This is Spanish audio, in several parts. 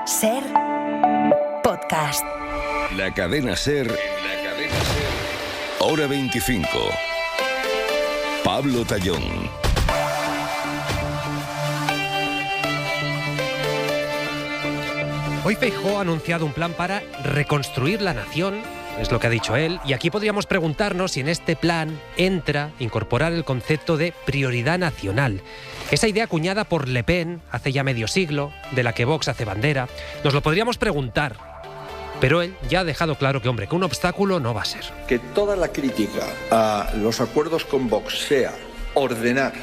SER Podcast. La cadena SER. Hora 25. Pablo Tallón. Hoy Feijóo ha anunciado un plan para reconstruir la nación, es lo que ha dicho él, y aquí podríamos preguntarnos si en este plan entra incorporar el concepto de prioridad nacional. Esa idea acuñada por Le Pen hace ya medio siglo, de la que Vox hace bandera, nos lo podríamos preguntar, pero él ya ha dejado claro que, hombre, que un obstáculo no va a ser. Que toda la crítica a los acuerdos con Vox sea ordenar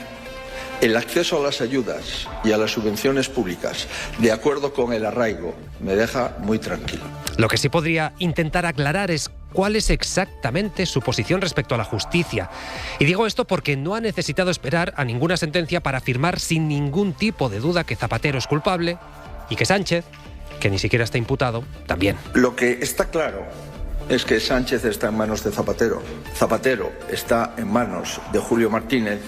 el acceso a las ayudas y a las subvenciones públicas de acuerdo con el arraigo me deja muy tranquilo. Lo que sí podría intentar aclarar es cuál es exactamente su posición respecto a la justicia. Y digo esto porque no ha necesitado esperar a ninguna sentencia para afirmar sin ningún tipo de duda que Zapatero es culpable y que Sánchez, que ni siquiera está imputado, también. Lo que está claro es que Sánchez está en manos de Zapatero. Zapatero está en manos de Julio Martínez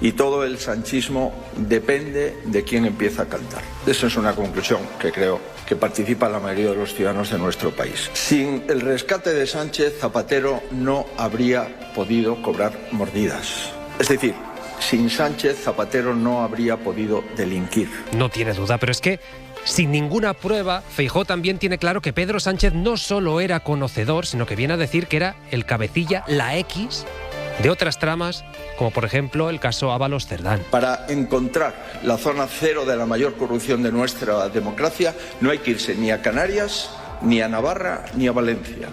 y todo el sanchismo depende de quién empieza a cantar. Esa es una conclusión que creo que participa la mayoría de los ciudadanos de nuestro país. Sin el rescate de Sánchez, Zapatero no habría podido cobrar mordidas. Es decir, sin Sánchez, Zapatero no habría podido delinquir. No tiene duda, pero es que sin ninguna prueba, Feijóo también tiene claro que Pedro Sánchez no solo era conocedor, sino que viene a decir que era el cabecilla, la X, de otras tramas, como por ejemplo el caso Ábalos Cerdán. Para encontrar la zona cero de la mayor corrupción de nuestra democracia, no hay que irse ni a Canarias, ni a Navarra, ni a Valencia.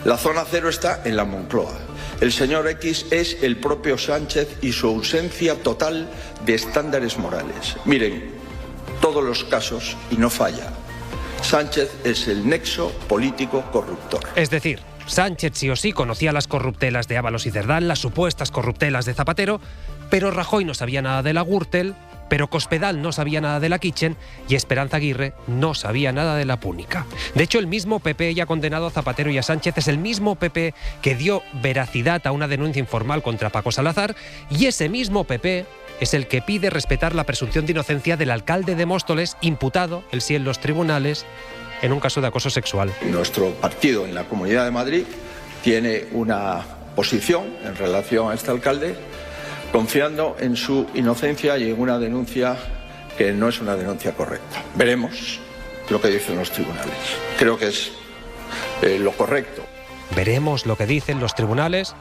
La zona cero está en la Moncloa. El señor X es el propio Sánchez y su ausencia total de estándares morales. Miren, todos los casos y no falla. Sánchez es el nexo político corruptor. Es decir, Sánchez sí o sí conocía las corruptelas de Ábalos y Cerdán, las supuestas corruptelas de Zapatero, pero Rajoy no sabía nada de la Gürtel, pero Cospedal no sabía nada de la Kitchen y Esperanza Aguirre no sabía nada de la Púnica. De hecho, el mismo PP ya condenado a Zapatero y a Sánchez es el mismo PP que dio veracidad a una denuncia informal contra Paco Salazar y ese mismo PP es el que pide respetar la presunción de inocencia del alcalde de Móstoles, imputado, él sí en los tribunales, en un caso de acoso sexual. Nuestro partido en la Comunidad de Madrid tiene una posición en relación a este alcalde, confiando en su inocencia y en una denuncia que no es una denuncia correcta. Veremos lo que dicen los tribunales. Creo que es lo correcto. Veremos lo que dicen los tribunales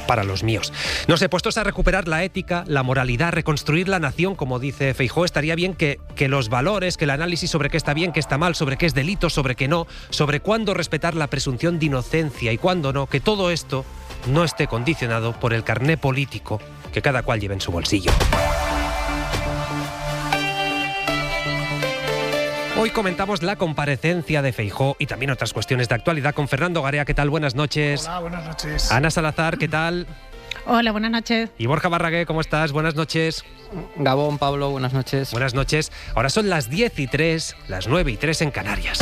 para los míos. No sé, puestos a recuperar la ética, la moralidad, reconstruir la nación, como dice Feijóo, estaría bien que los valores, que el análisis sobre qué está bien, qué está mal, sobre qué es delito, sobre qué no, sobre cuándo respetar la presunción de inocencia y cuándo no, que todo esto no esté condicionado por el carné político que cada cual lleve en su bolsillo. Hoy comentamos la comparecencia de Feijóo y también otras cuestiones de actualidad con Fernando Garea. ¿Qué tal? Buenas noches. Hola, buenas noches. Ana Salazar, ¿qué tal? Hola, buenas noches. Y Borja Barragué, ¿cómo estás? Buenas noches. Gabón, Pablo, buenas noches. Buenas noches. Ahora son las 10:03, las 9:03 en Canarias.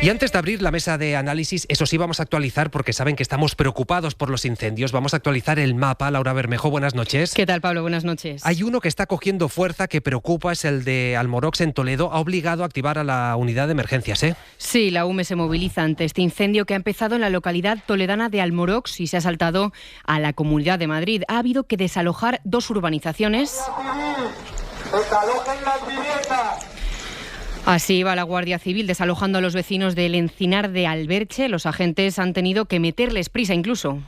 Y antes de abrir la mesa de análisis, eso sí vamos a actualizar, porque saben que estamos preocupados por los incendios. Vamos a actualizar el mapa. Laura Bermejo, buenas noches. ¿Qué tal, Pablo? Buenas noches. Hay uno que está cogiendo fuerza, que preocupa, es el de Almorox en Toledo. Ha obligado a activar a la unidad de emergencias, ¿eh? Sí, la UME se moviliza ante este incendio que ha empezado en la localidad toledana de Almorox y se ha saltado a la Comunidad de Madrid. Ha habido que desalojar 2 urbanizaciones. ¡Desalojen las viviendas! Así va la Guardia Civil desalojando a los vecinos del Encinar de Alberche. Los agentes han tenido que meterles prisa incluso.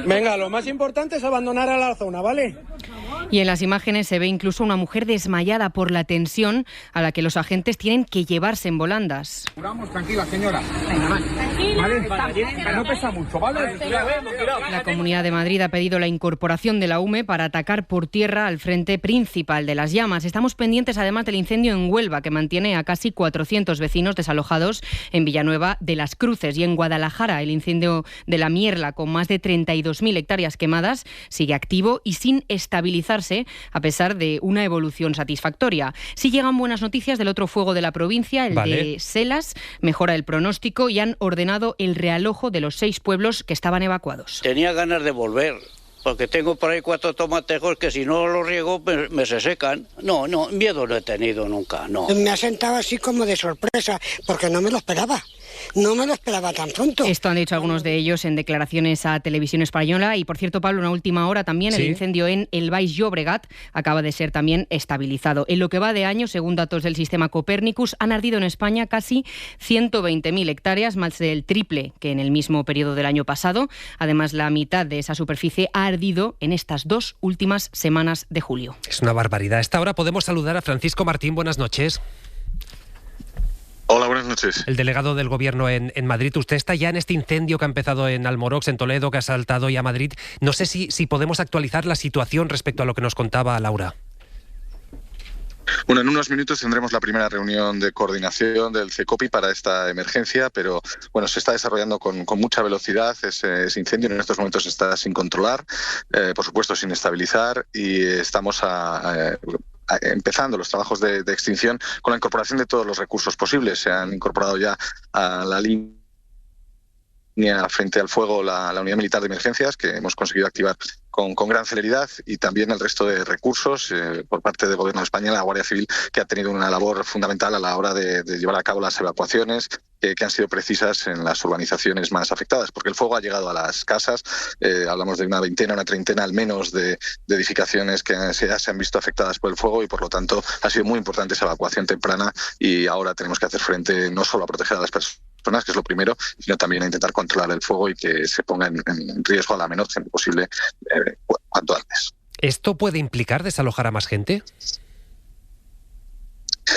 Venga, lo más importante es abandonar a la zona, ¿vale? Y en las imágenes se ve incluso una mujer desmayada por la tensión a la que los agentes tienen que llevarse en volandas. Vamos, tranquila, señora. Vale, no pesa mucho, ¿vale? La Comunidad de Madrid ha pedido la incorporación de la UME para atacar por tierra al frente principal de las llamas. Estamos pendientes además del incendio en Huelva, que mantiene a casi 400 vecinos desalojados en Villanueva de las Cruces. Y en Guadalajara, el incendio de la Mierla, con más de 32.000 hectáreas quemadas, sigue activo y sin estabilizarse, a pesar de una evolución satisfactoria. Sí llegan buenas noticias del otro fuego de la provincia, el de Selas. Mejora el pronóstico y han ordenado el realojo de los 6 pueblos que estaban evacuados. Tenía ganas de volver porque tengo por ahí 4 tomatejos que si no los riego me se secan. No, miedo no he tenido nunca, no. Me ha sentado así como de sorpresa, porque no me lo esperaba. No me lo esperaba tan pronto. Esto han dicho algunos de ellos en declaraciones a Televisión Española. Y, por cierto, Pablo, una última hora también, ¿Sí? El incendio en el Baix Llobregat acaba de ser también estabilizado. En lo que va de año, según datos del sistema Copernicus, han ardido en España casi 120.000 hectáreas, más del triple que en el mismo periodo del año pasado. Además, la mitad de esa superficie ha ardido en estas 2 últimas semanas de julio. Es una barbaridad. A esta hora podemos saludar a Francisco Martín. Buenas noches. Hola, buenas noches. El delegado del Gobierno en Madrid. Usted está ya en este incendio que ha empezado en Almorox, en Toledo, que ha saltado ya a Madrid. No sé si podemos actualizar la situación respecto a lo que nos contaba Laura. Bueno, en unos minutos tendremos la primera reunión de coordinación del CECOPI para esta emergencia, pero bueno, se está desarrollando con mucha velocidad. Ese incendio en estos momentos está sin controlar, por supuesto sin estabilizar, y estamos empezando los trabajos de extinción con la incorporación de todos los recursos posibles. Se han incorporado ya a la línea frente al fuego la unidad militar de emergencias, que hemos conseguido activar con gran celeridad, y también el resto de recursos por parte del Gobierno de España, la Guardia Civil, que ha tenido una labor fundamental a la hora de llevar a cabo las evacuaciones que han sido precisas en las urbanizaciones más afectadas, porque el fuego ha llegado a las casas. Hablamos de una veintena, una treintena al menos de edificaciones que se han visto afectadas por el fuego, y por lo tanto ha sido muy importante esa evacuación temprana, y ahora tenemos que hacer frente no solo a proteger a las personas, que es lo primero, sino también a intentar controlar el fuego y que se ponga en riesgo a la menor gente posible cuanto antes. ¿Esto puede implicar desalojar a más gente?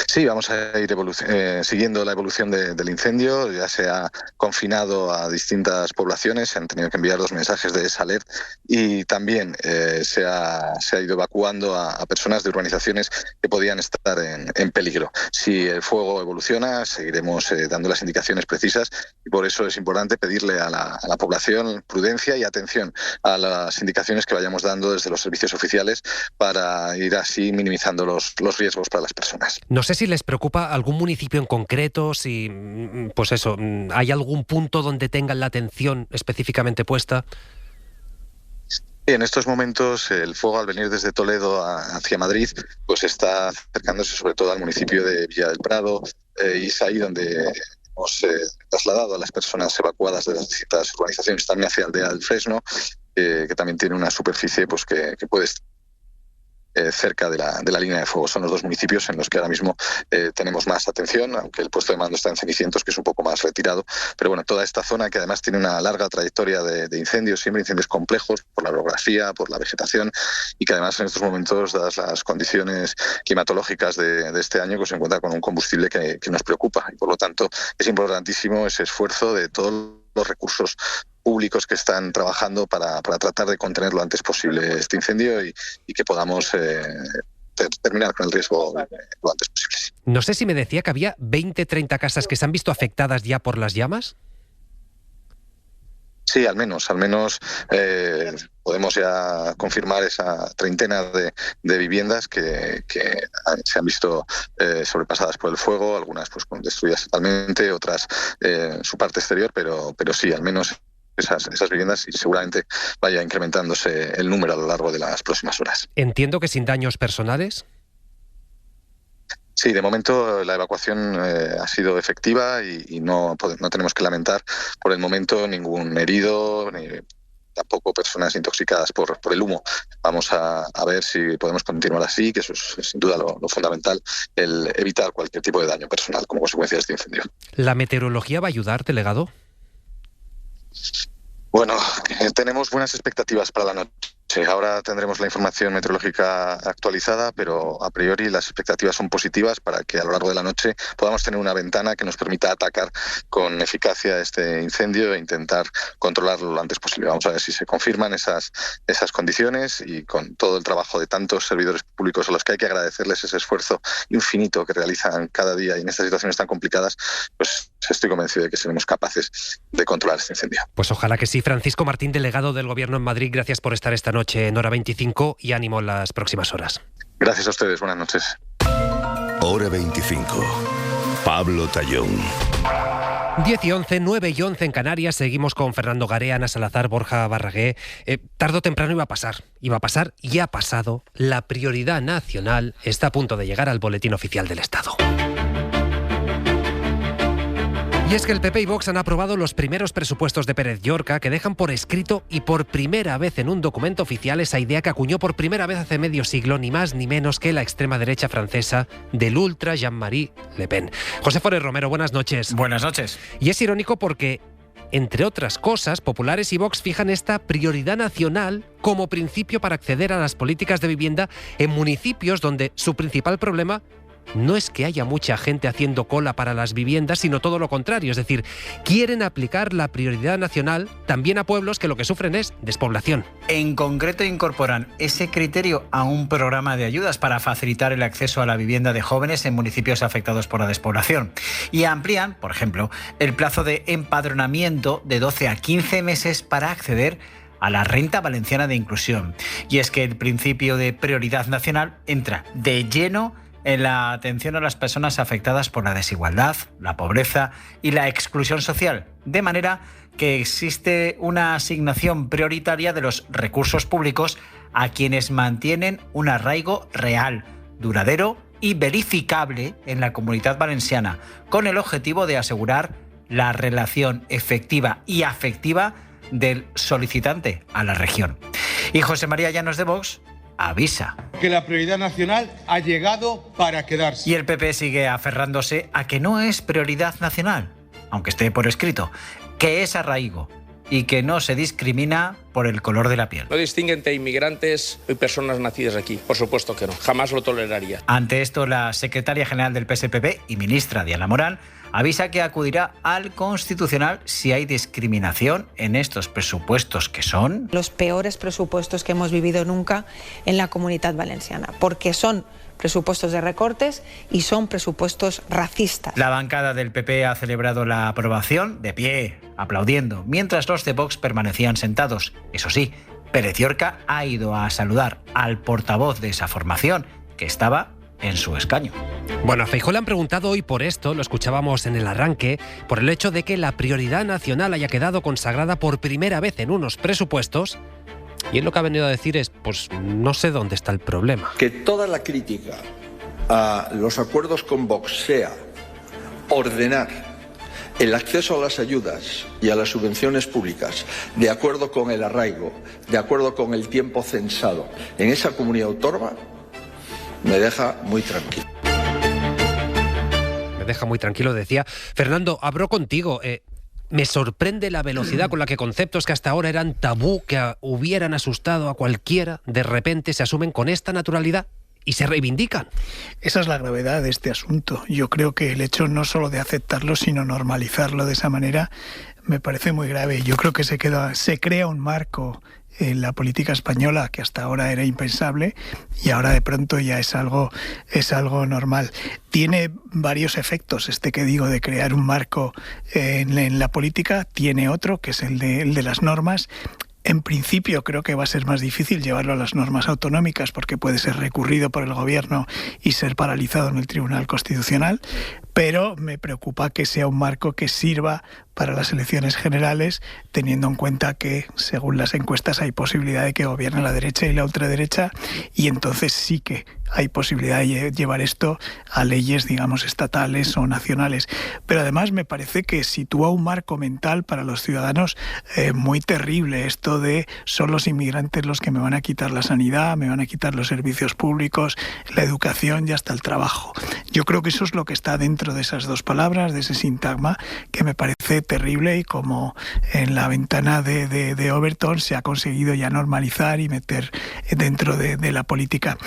Sí, vamos a ir siguiendo la evolución del incendio. Ya se ha confinado a distintas poblaciones, se han tenido que enviar 2 mensajes de desalert, y también se ha ido evacuando a personas de urbanizaciones que podían estar en peligro. Si el fuego evoluciona, seguiremos dando las indicaciones precisas, y por eso es importante pedirle a la población prudencia y atención a las indicaciones que vayamos dando desde los servicios oficiales para ir así minimizando los riesgos para las personas. No sé si les preocupa algún municipio en concreto, si, pues eso, hay algún punto donde tengan la atención específicamente puesta. En estos momentos el fuego, al venir desde Toledo hacia Madrid, pues está acercándose sobre todo al municipio de Villa del Prado, y es ahí donde hemos trasladado a las personas evacuadas de las distintas urbanizaciones también hacia Aldea del Fresno, que también tiene una superficie pues que puede estar cerca de la línea de fuego. Son los 2 municipios en los que ahora mismo tenemos más atención, aunque el puesto de mando está en Cenicientos, que es un poco más retirado. Pero bueno, toda esta zona, que además tiene una larga trayectoria de incendios, siempre incendios complejos por la orografía, por la vegetación, y que además en estos momentos, dadas las condiciones climatológicas de este año, pues se encuentra con un combustible que nos preocupa, y por lo tanto es importantísimo ese esfuerzo de todos los recursos públicos que están trabajando para tratar de contener lo antes posible este incendio y que podamos terminar con el riesgo lo antes posible. No sé si me decía que había 20-30 casas que se han visto afectadas ya por las llamas. Sí, al menos podemos ya confirmar esa treintena de viviendas que se han visto sobrepasadas por el fuego, algunas pues destruidas totalmente, otras en su parte exterior, pero sí, al menos esas viviendas, y seguramente vaya incrementándose el número a lo largo de las próximas horas. Entiendo que sin daños personales. Sí, de momento la evacuación ha sido efectiva y no tenemos que lamentar por el momento ningún herido, ni tampoco personas intoxicadas por el humo. Vamos a ver si podemos continuar así, que eso es sin duda lo fundamental, el evitar cualquier tipo de daño personal como consecuencia de este incendio. ¿La meteorología va a ayudar, delegado? Bueno, tenemos buenas expectativas para la noche. Ahora tendremos la información meteorológica actualizada, pero a priori las expectativas son positivas para que a lo largo de la noche podamos tener una ventana que nos permita atacar con eficacia este incendio e intentar controlarlo lo antes posible. Vamos a ver si se confirman esas condiciones, y con todo el trabajo de tantos servidores públicos a los que hay que agradecerles ese esfuerzo infinito que realizan cada día y en estas situaciones tan complicadas, pues estoy convencido de que seremos capaces de controlar este incendio. Pues ojalá que sí. Francisco Martín, delegado del Gobierno en Madrid, gracias por estar esta noche en Hora 25 y ánimo en las próximas horas. Gracias a ustedes, buenas noches. Hora 25. Pablo Tallón. 10 y 11, 9 y 11 en Canarias. Seguimos con Fernando Garea, Ana Salazar, Borja Barragué. Tarde o temprano iba a pasar y ha pasado. La prioridad nacional está a punto de llegar al Boletín Oficial del Estado. Y es que el PP y Vox han aprobado los primeros presupuestos de Pérez Llorca, que dejan por escrito y por primera vez en un documento oficial esa idea que acuñó por primera vez hace medio siglo, ni más ni menos que la extrema derecha francesa del ultra Jean-Marie Le Pen. José Forés Romero, buenas noches. Buenas noches. Y es irónico porque, entre otras cosas, populares y Vox fijan esta prioridad nacional como principio para acceder a las políticas de vivienda en municipios donde su principal problema no es que haya mucha gente haciendo cola para las viviendas, sino todo lo contrario. Es decir, quieren aplicar la prioridad nacional también a pueblos que lo que sufren es despoblación. En concreto, incorporan ese criterio a un programa de ayudas para facilitar el acceso a la vivienda de jóvenes en municipios afectados por la despoblación. Y amplían, por ejemplo, el plazo de empadronamiento de 12 a 15 meses para acceder a la renta valenciana de inclusión. Y es que el principio de prioridad nacional entra de lleno en la atención a las personas afectadas por la desigualdad, la pobreza y la exclusión social, de manera que existe una asignación prioritaria de los recursos públicos a quienes mantienen un arraigo real, duradero y verificable en la Comunidad Valenciana, con el objetivo de asegurar la relación efectiva y afectiva del solicitante a la región. Y José María Llanos de Vox avisa que la prioridad nacional ha llegado para quedarse. Y el PP sigue aferrándose a que no es prioridad nacional, aunque esté por escrito, que es arraigo y que no se discrimina por el color de la piel. No distingue entre inmigrantes y personas nacidas aquí. Por supuesto que no. Jamás lo toleraría. Ante esto, la secretaria general del PSPB y ministra Diana Morán avisa que acudirá al Constitucional si hay discriminación en estos presupuestos, que son los peores presupuestos que hemos vivido nunca en la Comunidad Valenciana, porque son presupuestos de recortes y son presupuestos racistas. La bancada del PP ha celebrado la aprobación de pie, aplaudiendo, mientras los de Vox permanecían sentados. Eso sí, Pérez Llorca ha ido a saludar al portavoz de esa formación, que estaba en su escaño. Bueno, a Feijóo le han preguntado hoy por esto, lo escuchábamos en el arranque, por el hecho de que la prioridad nacional haya quedado consagrada por primera vez en unos presupuestos, y él lo que ha venido a decir es, pues no sé dónde está el problema. Que toda la crítica a los acuerdos con Vox sea ordenar el acceso a las ayudas y a las subvenciones públicas de acuerdo con el arraigo, de acuerdo con el tiempo censado en esa comunidad autónoma, me deja muy tranquilo. Me deja muy tranquilo, decía. Fernando, abro contigo. Me sorprende la velocidad con la que conceptos que hasta ahora eran tabú, que hubieran asustado a cualquiera, de repente se asumen con esta naturalidad y se reivindican. Esa es la gravedad de este asunto. Yo creo que el hecho no solo de aceptarlo, sino normalizarlo de esa manera, me parece muy grave. Yo creo que se crea un marco en la política española que hasta ahora era impensable y ahora de pronto ya es algo normal. Tiene varios efectos que digo de crear un marco en la política. Tiene otro, que es el de las normas. En principio creo que va a ser más difícil llevarlo a las normas autonómicas porque puede ser recurrido por el gobierno y ser paralizado en el Tribunal Constitucional, pero me preocupa que sea un marco que sirva para las elecciones generales, teniendo en cuenta que, según las encuestas, hay posibilidad de que gobierne la derecha y la ultraderecha, y entonces sí que hay posibilidad de llevar esto a leyes, digamos, estatales o nacionales. Pero además me parece que sitúa un marco mental para los ciudadanos muy terrible, esto de son los inmigrantes los que me van a quitar la sanidad, me van a quitar los servicios públicos, la educación y hasta el trabajo. Yo creo que eso es lo que está dentro de esas dos palabras, de ese sintagma, que me parece terrible, y como en la ventana de Overton se ha conseguido ya normalizar y meter dentro de la política.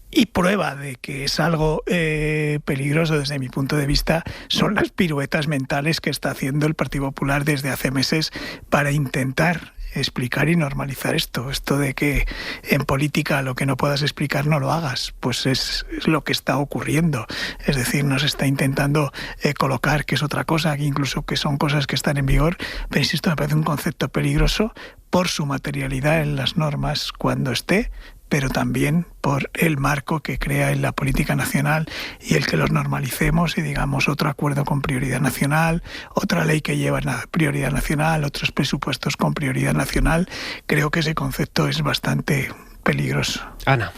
Y prueba de que es algo peligroso desde mi punto de vista son las piruetas mentales que está haciendo el Partido Popular desde hace meses para intentar explicar y normalizar esto de que en política lo que no puedas explicar no lo hagas, pues es lo que está ocurriendo. Es decir, nos está intentando colocar que es otra cosa, que incluso que son cosas que están en vigor, pero insisto, me parece un concepto peligroso por su materialidad en las normas cuando esté, pero también por el marco que crea en la política nacional y el que los normalicemos y digamos otro acuerdo con prioridad nacional, otra ley que lleva prioridad nacional, otros presupuestos con prioridad nacional. Creo que ese concepto es bastante peligroso. Ana.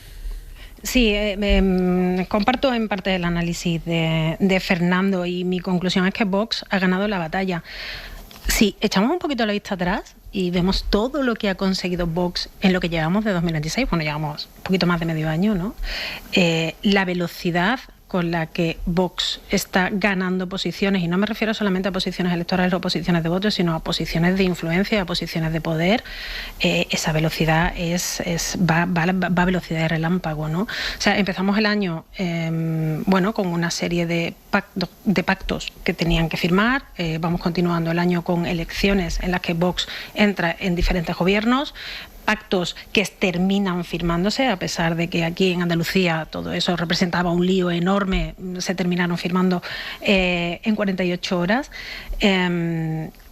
Sí, comparto en parte el análisis de Fernando y mi conclusión es que Vox ha ganado la batalla. Si echamos un poquito la vista atrás y vemos todo lo que ha conseguido Vox en lo que llevamos de 2026, bueno, llevamos un poquito más de medio año, ¿no? La velocidad con la que Vox está ganando posiciones, y no me refiero solamente a posiciones electorales o posiciones de votos, sino a posiciones de influencia, a posiciones de poder, esa velocidad va a velocidad de relámpago, ¿no? O sea, empezamos el año con una serie de pactos que tenían que firmar, vamos continuando el año con elecciones en las que Vox entra en diferentes gobiernos, pactos que terminan firmándose, a pesar de que aquí en Andalucía todo eso representaba un lío enorme, se terminaron firmando en 48 horas.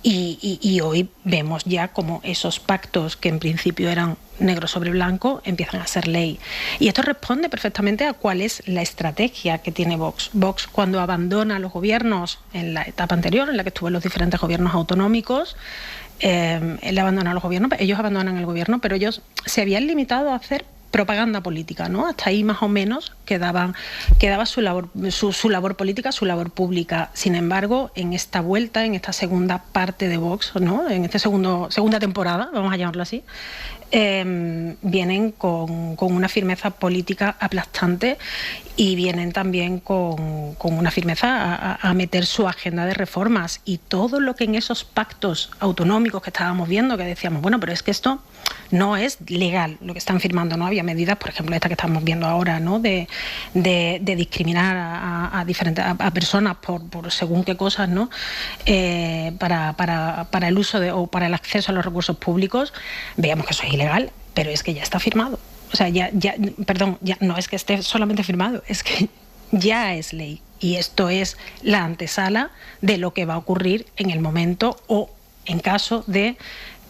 Y hoy vemos ya como esos pactos que en principio eran negro sobre blanco empiezan a ser ley. Y esto responde perfectamente a cuál es la estrategia que tiene Vox. Vox, cuando abandona los gobiernos en la etapa anterior, en la que estuvo en los diferentes gobiernos autonómicos, él abandona los gobiernos, ellos abandonan el gobierno, pero ellos se habían limitado a hacer propaganda política, ¿no? Hasta ahí más o menos quedaba su labor política, su labor pública. Sin embargo, en esta vuelta, en esta segunda parte de Vox, ¿no? En esta segunda temporada, vamos a llamarlo así, vienen con una firmeza política aplastante y vienen también con una firmeza a meter su agenda de reformas, y todo lo que en esos pactos autonómicos que estábamos viendo, que decíamos, bueno, pero es que esto no es legal lo que están firmando, ¿no? Había medidas, por ejemplo, esta que estamos viendo ahora, ¿no? De discriminar a personas por según qué cosas, ¿no? Para el uso o para el acceso a los recursos públicos. Veamos que eso es ilegal, pero es que ya está firmado. O sea, ya no es que esté solamente firmado, es que ya es ley. Y esto es la antesala de lo que va a ocurrir en el momento o en caso de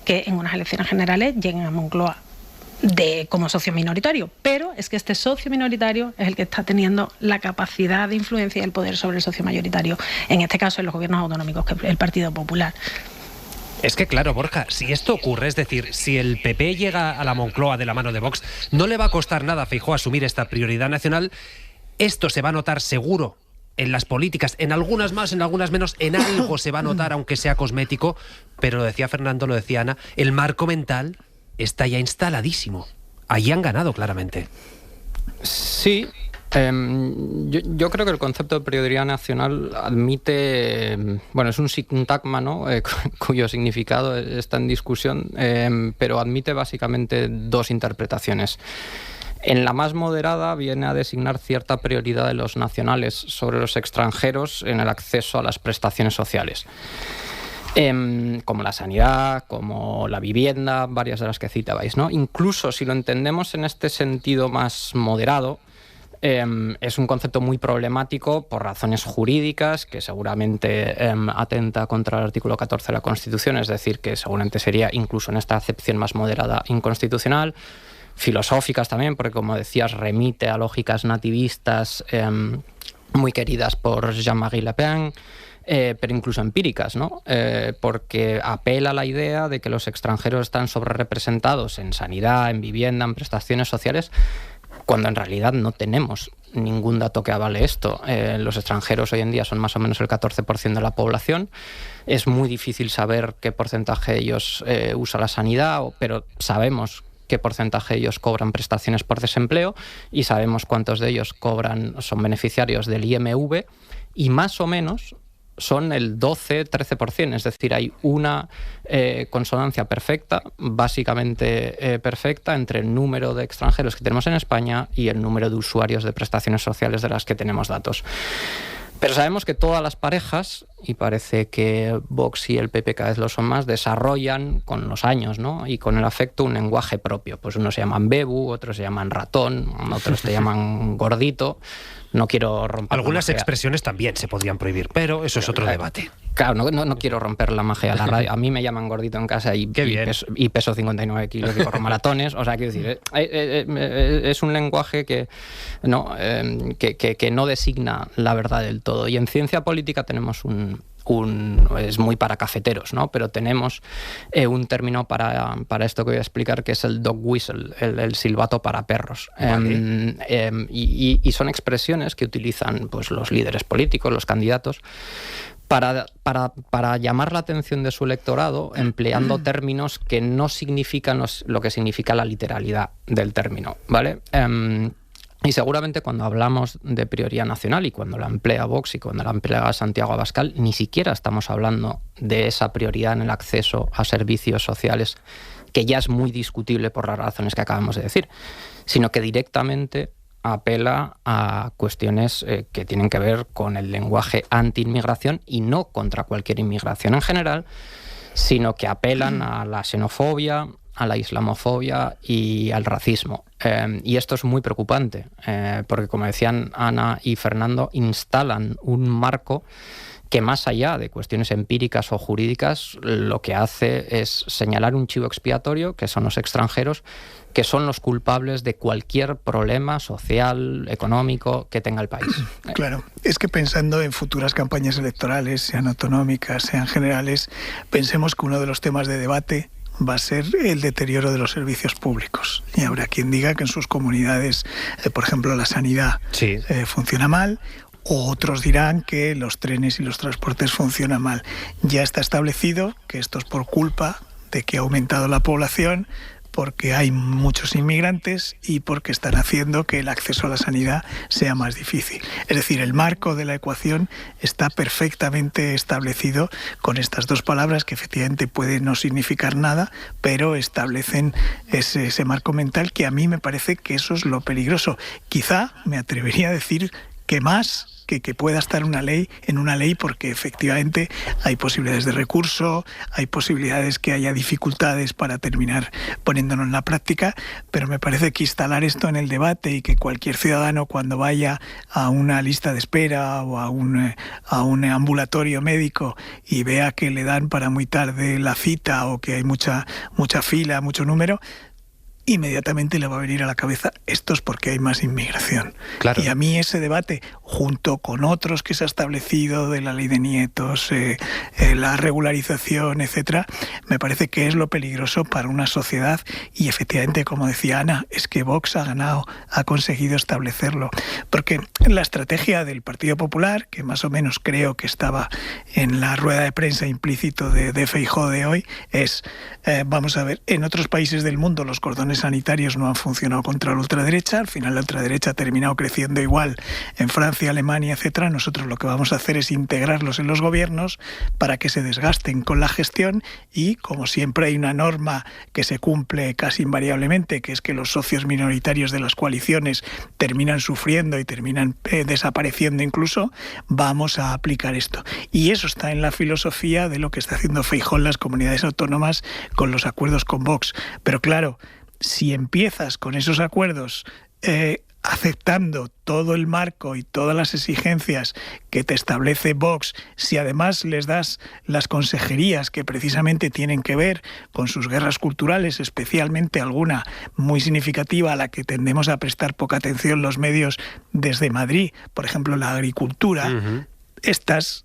que en unas elecciones generales lleguen a Moncloa como socio minoritario. Pero es que este socio minoritario es el que está teniendo la capacidad de influencia y el poder sobre el socio mayoritario, en este caso en los gobiernos autonómicos, que es el Partido Popular. Es que claro, Borja, si esto ocurre, es decir, si el PP llega a la Moncloa de la mano de Vox, no le va a costar nada a Feijóo asumir esta prioridad nacional. Esto se va a notar seguro en las políticas, en algunas más, en algunas menos, en algo se va a notar, aunque sea cosmético, pero lo decía Fernando, lo decía Ana, el marco mental está ya instaladísimo. Allí han ganado claramente. Sí. Yo creo que el concepto de prioridad nacional admite, es un sintagma, ¿no? Cuyo significado está en discusión, pero admite básicamente dos interpretaciones. En la más moderada viene a designar cierta prioridad de los nacionales sobre los extranjeros en el acceso a las prestaciones sociales. Como la sanidad, como la vivienda, varias de las que citabais, ¿no? Incluso si lo entendemos en este sentido más moderado, es un concepto muy problemático por razones jurídicas, que seguramente atenta contra el artículo 14 de la Constitución, es decir, que seguramente sería incluso en esta acepción más moderada inconstitucional, filosóficas también, porque como decías remite a lógicas nativistas muy queridas por Jean-Marie Le Pen, pero incluso empíricas, ¿no? Porque apela a la idea de que los extranjeros están sobrerepresentados en sanidad, en vivienda, en prestaciones sociales, cuando en realidad no tenemos ningún dato que avale esto. Los extranjeros hoy en día son más o menos el 14% de la población. Es muy difícil saber qué porcentaje de ellos usa la sanidad, pero sabemos qué porcentaje de ellos cobran prestaciones por desempleo y sabemos cuántos de ellos son beneficiarios del IMV, y más o menos son el 12-13%, es decir, hay una consonancia perfecta, básicamente perfecta, entre el número de extranjeros que tenemos en España y el número de usuarios de prestaciones sociales de las que tenemos datos. Pero sabemos que todas las parejas, y parece que Vox y el PP cada vez lo son más, desarrollan con los años, ¿no? Y con el afecto un lenguaje propio. Pues unos se llaman bebu, otros se llaman ratón, otros te llaman gordito. no quiero romper algunas expresiones también se podrían prohibir, pero eso es otro debate. Claro, no quiero romper la magia de la radio. A mí me llaman gordito en casa y peso 59 kilos y corro maratones. O sea, quiero decir, es un lenguaje que no designa la verdad del todo. Y en ciencia política tenemos es muy para cafeteros, ¿no? Pero tenemos un término para esto que voy a explicar, que es el dog whistle, el silbato para perros. Vale. Y son expresiones que utilizan pues los líderes políticos, los candidatos, para llamar la atención de su electorado, empleando términos que no significan lo que significa la literalidad del término, ¿vale? Y seguramente cuando hablamos de prioridad nacional y cuando la emplea Vox y cuando la emplea Santiago Abascal, ni siquiera estamos hablando de esa prioridad en el acceso a servicios sociales, que ya es muy discutible por las razones que acabamos de decir, sino que directamente apela a cuestiones que tienen que ver con el lenguaje anti-inmigración y no contra cualquier inmigración en general, sino que apelan a la xenofobia, a la islamofobia y al racismo. Y esto es muy preocupante, porque, como decían Ana y Fernando, instalan un marco que, más allá de cuestiones empíricas o jurídicas, lo que hace es señalar un chivo expiatorio, que son los extranjeros, que son los culpables de cualquier problema social, económico que tenga el país. Claro, es que pensando en futuras campañas electorales, sean autonómicas, sean generales, pensemos que uno de los temas de debate va a ser el deterioro de los servicios públicos. Y habrá quien diga que en sus comunidades, por ejemplo, la sanidad funciona mal, o otros dirán que los trenes y los transportes funcionan mal. Ya está establecido que esto es por culpa de que ha aumentado la población, porque hay muchos inmigrantes y porque están haciendo que el acceso a la sanidad sea más difícil. Es decir, el marco de la ecuación está perfectamente establecido con estas dos palabras que efectivamente pueden no significar nada, pero establecen ese marco mental, que a mí me parece que eso es lo peligroso. Quizá me atrevería a decir que más que pueda estar en una ley, porque efectivamente hay posibilidades de recurso, hay posibilidades que haya dificultades para terminar poniéndolo en la práctica, pero me parece que instalar esto en el debate y que cualquier ciudadano, cuando vaya a una lista de espera o a un ambulatorio médico y vea que le dan para muy tarde la cita o que hay mucha fila, mucho número, inmediatamente le va a venir a la cabeza esto es porque hay más inmigración. Claro. Y a mí ese debate, junto con otros que se ha establecido de la ley de nietos, la regularización, etcétera, me parece que es lo peligroso para una sociedad. Y efectivamente, como decía Ana, es que Vox ha conseguido establecerlo. Porque la estrategia del Partido Popular, que más o menos creo que estaba en la rueda de prensa implícito de Feijóo de hoy, es, vamos a ver, en otros países del mundo los cordones sanitarios no han funcionado contra la ultraderecha, al final la ultraderecha ha terminado creciendo igual en Francia, Alemania, etcétera. Nosotros lo que vamos a hacer es integrarlos en los gobiernos para que se desgasten con la gestión y, como siempre, hay una norma que se cumple casi invariablemente, que es que los socios minoritarios de las coaliciones terminan sufriendo y terminan desapareciendo incluso. Vamos a aplicar esto. Y eso está en la filosofía de lo que está haciendo Feijóo en las comunidades autónomas con los acuerdos con Vox. Pero claro, si empiezas con esos acuerdos aceptando todo el marco y todas las exigencias que te establece Vox, si además les das las consejerías que precisamente tienen que ver con sus guerras culturales, especialmente alguna muy significativa a la que tendemos a prestar poca atención los medios desde Madrid, por ejemplo la agricultura, estás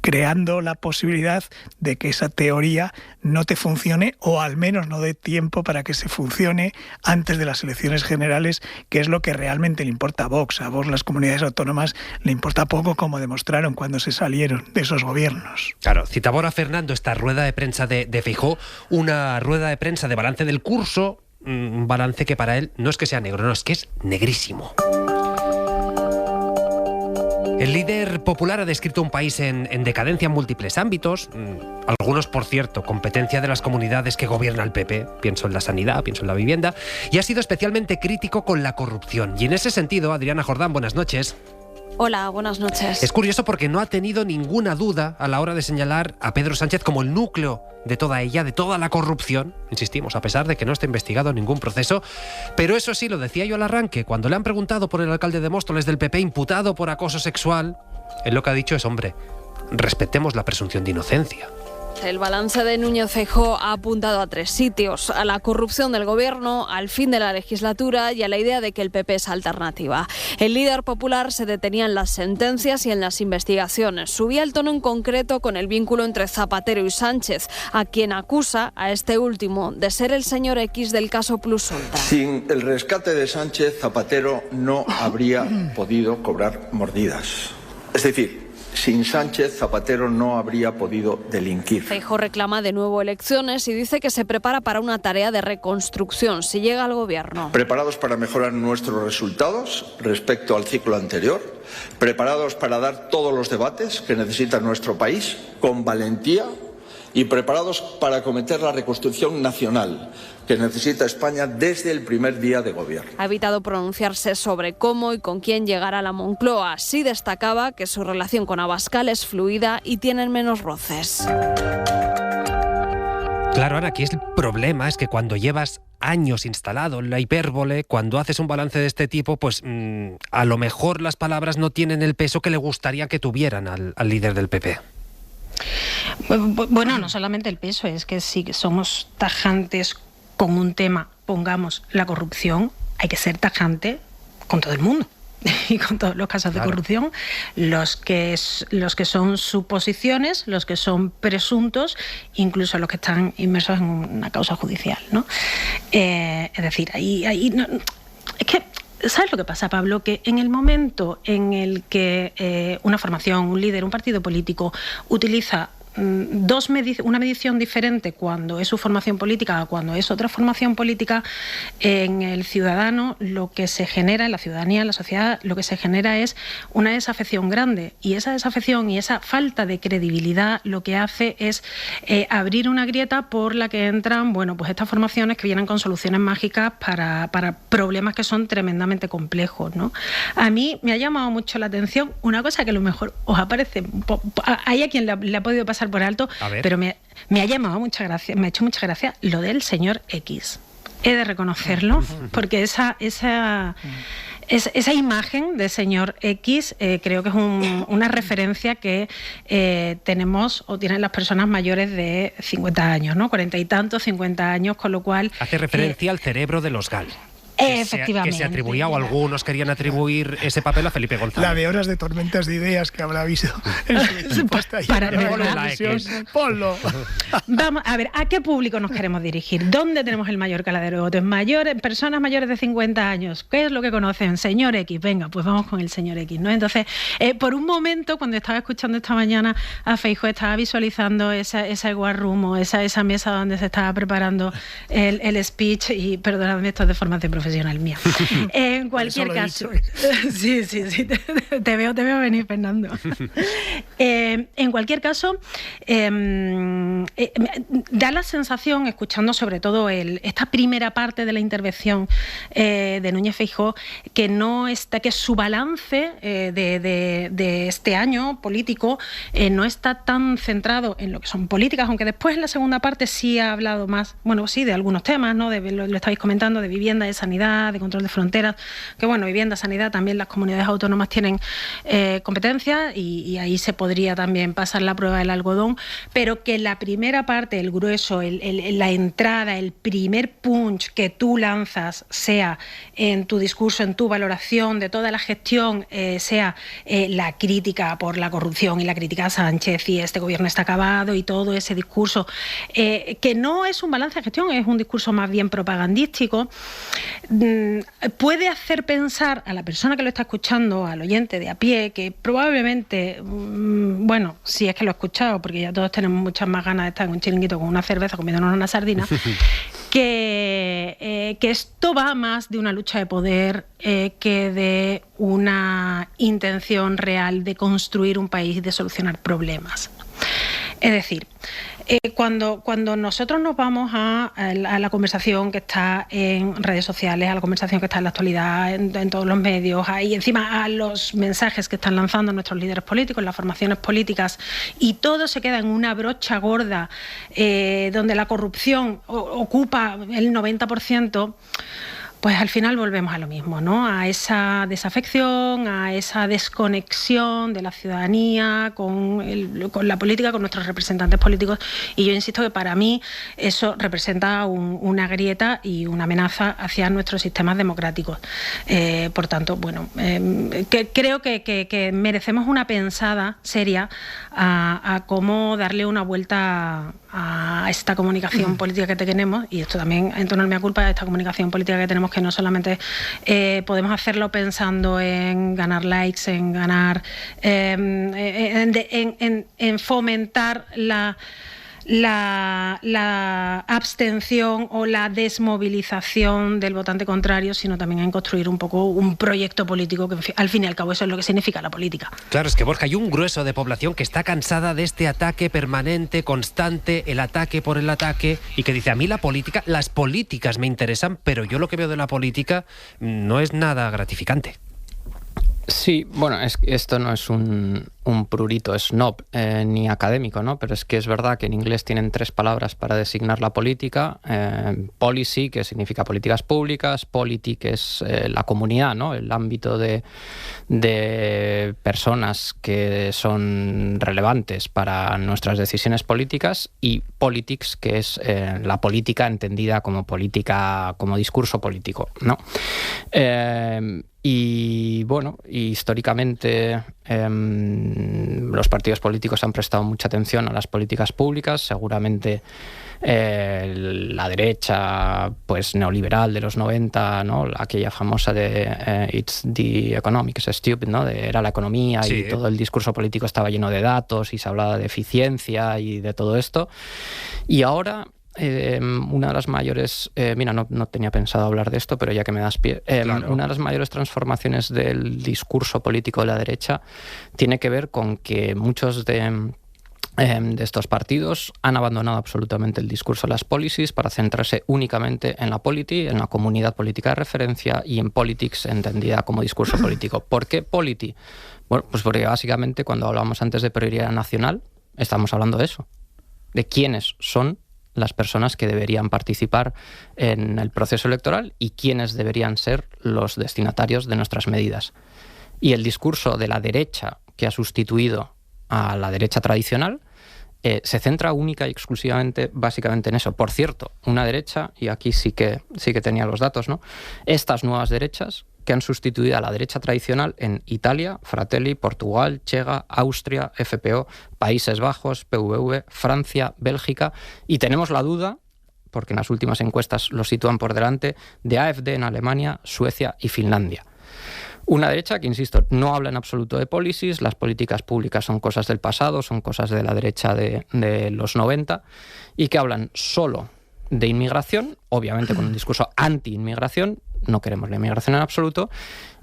creando la posibilidad de que esa teoría no te funcione, o al menos no dé tiempo para que se funcione antes de las elecciones generales, que es lo que realmente le importa a Vox. A Vox las comunidades autónomas le importa poco, como demostraron cuando se salieron de esos gobiernos. Claro, citaba ahora Fernando esta rueda de prensa de Feijóo, una rueda de prensa de balance del curso, un balance que para él no es que sea negro, no, es que es negrísimo. El líder popular ha descrito un país en decadencia en múltiples ámbitos, algunos, por cierto, competencia de las comunidades que gobierna el PP, pienso en la sanidad, pienso en la vivienda, y ha sido especialmente crítico con la corrupción. Y en ese sentido, Adriana Jordán, buenas noches. Hola, buenas noches. Es curioso porque no ha tenido ninguna duda a la hora de señalar a Pedro Sánchez como el núcleo de toda ella, de toda la corrupción, insistimos, a pesar de que no está investigado ningún proceso. Pero eso sí, lo decía yo al arranque, cuando le han preguntado por el alcalde de Móstoles del PP imputado por acoso sexual, él lo que ha dicho es, hombre, respetemos la presunción de inocencia. El balance de Núñez Feijóo ha apuntado a 3 sitios: a la corrupción del gobierno, al fin de la legislatura y a la idea de que el PP es alternativa. El líder popular se detenía en las sentencias y en las investigaciones. Subía el tono en concreto con el vínculo entre Zapatero y Sánchez, a quien acusa a este último de ser el señor X del caso Plus Ultra. Sin el rescate de Sánchez, Zapatero no habría podido cobrar mordidas. Es decir, sin Sánchez, Zapatero no habría podido delinquir. Feijóo reclama de nuevo elecciones y dice que se prepara para una tarea de reconstrucción si llega al gobierno. Preparados para mejorar nuestros resultados respecto al ciclo anterior, preparados para dar todos los debates que necesita nuestro país con valentía y preparados para acometer la reconstrucción nacional que necesita España desde el primer día de gobierno. Ha evitado pronunciarse sobre cómo y con quién llegar a la Moncloa. Sí destacaba que su relación con Abascal es fluida y tienen menos roces. Claro, Ana, aquí es el problema, es que cuando llevas años instalado en la hipérbole, cuando haces un balance de este tipo, pues a lo mejor las palabras no tienen el peso que le gustaría que tuvieran al líder del PP. Bueno, no solamente el peso, es que si somos tajantes con un tema, pongamos la corrupción, hay que ser tajante con todo el mundo y con todos los casos de corrupción, los que son suposiciones, los que son presuntos, incluso los que están inmersos en una causa judicial, ¿no? Es decir, ahí no, es que ¿sabes lo que pasa, Pablo? Que en el momento en el que una formación, un líder, un partido político utiliza una medición diferente cuando es su formación política o cuando es otra formación política, en el ciudadano lo que se genera, en la ciudadanía, en la sociedad, lo que se genera es una desafección grande, y esa desafección y esa falta de credibilidad lo que hace es abrir una grieta por la que entran, bueno, pues estas formaciones que vienen con soluciones mágicas para problemas que son tremendamente complejos, ¿no? A mí me ha llamado mucho la atención una cosa que a lo mejor os aparece, hay a quien le ha podido pasar por alto, pero me ha llamado mucha gracia, me ha hecho mucha gracia lo del señor X. He de reconocerlo, porque esa imagen de señor X creo que es una referencia que tenemos o tienen las personas mayores de 50 años, ¿no? 40 y tantos, 50 años, con lo cual... Hace referencia al cerebro de los GAL. Efectivamente. Que se atribuía, o algunos querían atribuir ese papel a Felipe González. La de horas de tormentas de ideas que habrá visto en su equipo está ahí. Ponlo. Vamos a ver, ¿a qué público nos queremos dirigir? ¿Dónde tenemos el mayor caladero de votos? Personas mayores de 50 años. ¿Qué es lo que conocen? Señor X. Venga, pues vamos con el señor X, ¿no? Entonces, por un momento, cuando estaba escuchando esta mañana a Feijóo, estaba visualizando esa war room o esa mesa donde se estaba preparando el speech, y perdonadme, esto es de formación profesional mía. En cualquier caso, sí, te veo venir, Fernando. En cualquier caso, da la sensación, escuchando sobre todo esta primera parte de la intervención de Núñez Feijóo, que su balance de este año político no está tan centrado en lo que son políticas, aunque después en la segunda parte sí ha hablado más, bueno, sí, de algunos temas, ¿no? Lo estáis comentando, de vivienda, de sanidad, de control de fronteras, que bueno, vivienda, sanidad, también las comunidades autónomas tienen competencias, y ahí se podría también pasar la prueba del algodón, pero que la primera parte, el grueso, la entrada, el primer punch que tú lanzas, sea en tu discurso, en tu valoración de toda la gestión, sea la crítica por la corrupción y la crítica a Sánchez y este gobierno está acabado y todo ese discurso, que no es un balance de gestión, es un discurso más bien propagandístico, puede hacer pensar a la persona que lo está escuchando, al oyente de a pie, que probablemente, bueno, si es que lo he escuchado, porque ya todos tenemos muchas más ganas de estar en un chiringuito con una cerveza comiéndonos una sardina, que esto va más de una lucha de poder que de una intención real de construir un país y de solucionar problemas. Es decir, cuando nosotros nos vamos a la conversación que está en redes sociales, a la conversación que está en la actualidad, en todos los medios, y encima a los mensajes que están lanzando nuestros líderes políticos, las formaciones políticas, y todo se queda en una brocha gorda donde la corrupción ocupa el 90%, pues al final volvemos a lo mismo, ¿no? A esa desafección, a esa desconexión de la ciudadanía con la política, con nuestros representantes políticos. Y yo insisto que para mí eso representa una grieta y una amenaza hacia nuestros sistemas democráticos. Por tanto, bueno, creo que merecemos una pensada seria a cómo darle una vuelta a esta comunicación política que tenemos, y esto también en torno al mea culpa, a esta comunicación política que tenemos, que no solamente podemos hacerlo pensando en ganar likes, en ganar, en fomentar la abstención o la desmovilización del votante contrario, sino también en construir un poco un proyecto político que al fin y al cabo eso es lo que significa la política. Claro, es que Borja, hay un grueso de población que está cansada de este ataque permanente, constante, el ataque por el ataque, y que dice, a mí las políticas me interesan, pero yo lo que veo de la política no es nada gratificante. Sí, bueno, esto no es un prurito snob ni académico, ¿no? Pero es que es verdad que en inglés tienen 3 palabras para designar la política. Policy, que significa políticas públicas; polity, que es la comunidad, ¿no? El ámbito de personas que son relevantes para nuestras decisiones políticas; y politics, que es la política entendida como política, como discurso político, ¿no? Y bueno, históricamente los partidos políticos han prestado mucha atención a las políticas públicas. Seguramente la derecha pues neoliberal de los 90, ¿no? Aquella famosa de It's the economics stupid, ¿no? Era la economía, sí. Y todo el discurso político estaba lleno de datos y se hablaba de eficiencia y de todo esto. Y ahora una de las mayores, mira, no tenía pensado hablar de esto, pero ya que me das pie, claro. Una de las mayores transformaciones del discurso político de la derecha tiene que ver con que muchos de estos partidos han abandonado absolutamente el discurso de las policies para centrarse únicamente en la polity, en la comunidad política de referencia, y en politics entendida como discurso político. ¿Por qué polity? Bueno, pues porque básicamente cuando hablábamos antes de prioridad nacional, estamos hablando de eso, de quiénes son las personas que deberían participar en el proceso electoral y quiénes deberían ser los destinatarios de nuestras medidas. Y el discurso de la derecha, que ha sustituido a la derecha tradicional, se centra única y exclusivamente, básicamente, en eso. Por cierto, una derecha, y aquí sí que tenía los datos, ¿no? Estas nuevas derechas que han sustituido a la derecha tradicional en Italia, Fratelli, Portugal, Chega, Austria, FPO, Países Bajos, PVV, Francia, Bélgica, y tenemos la duda, porque en las últimas encuestas lo sitúan por delante, de AfD en Alemania, Suecia y Finlandia. Una derecha que, insisto, no habla en absoluto de policies, las políticas públicas son cosas del pasado, son cosas de la derecha de los 90, y que hablan solo de inmigración, obviamente con un discurso anti-inmigración, no queremos la inmigración en absoluto,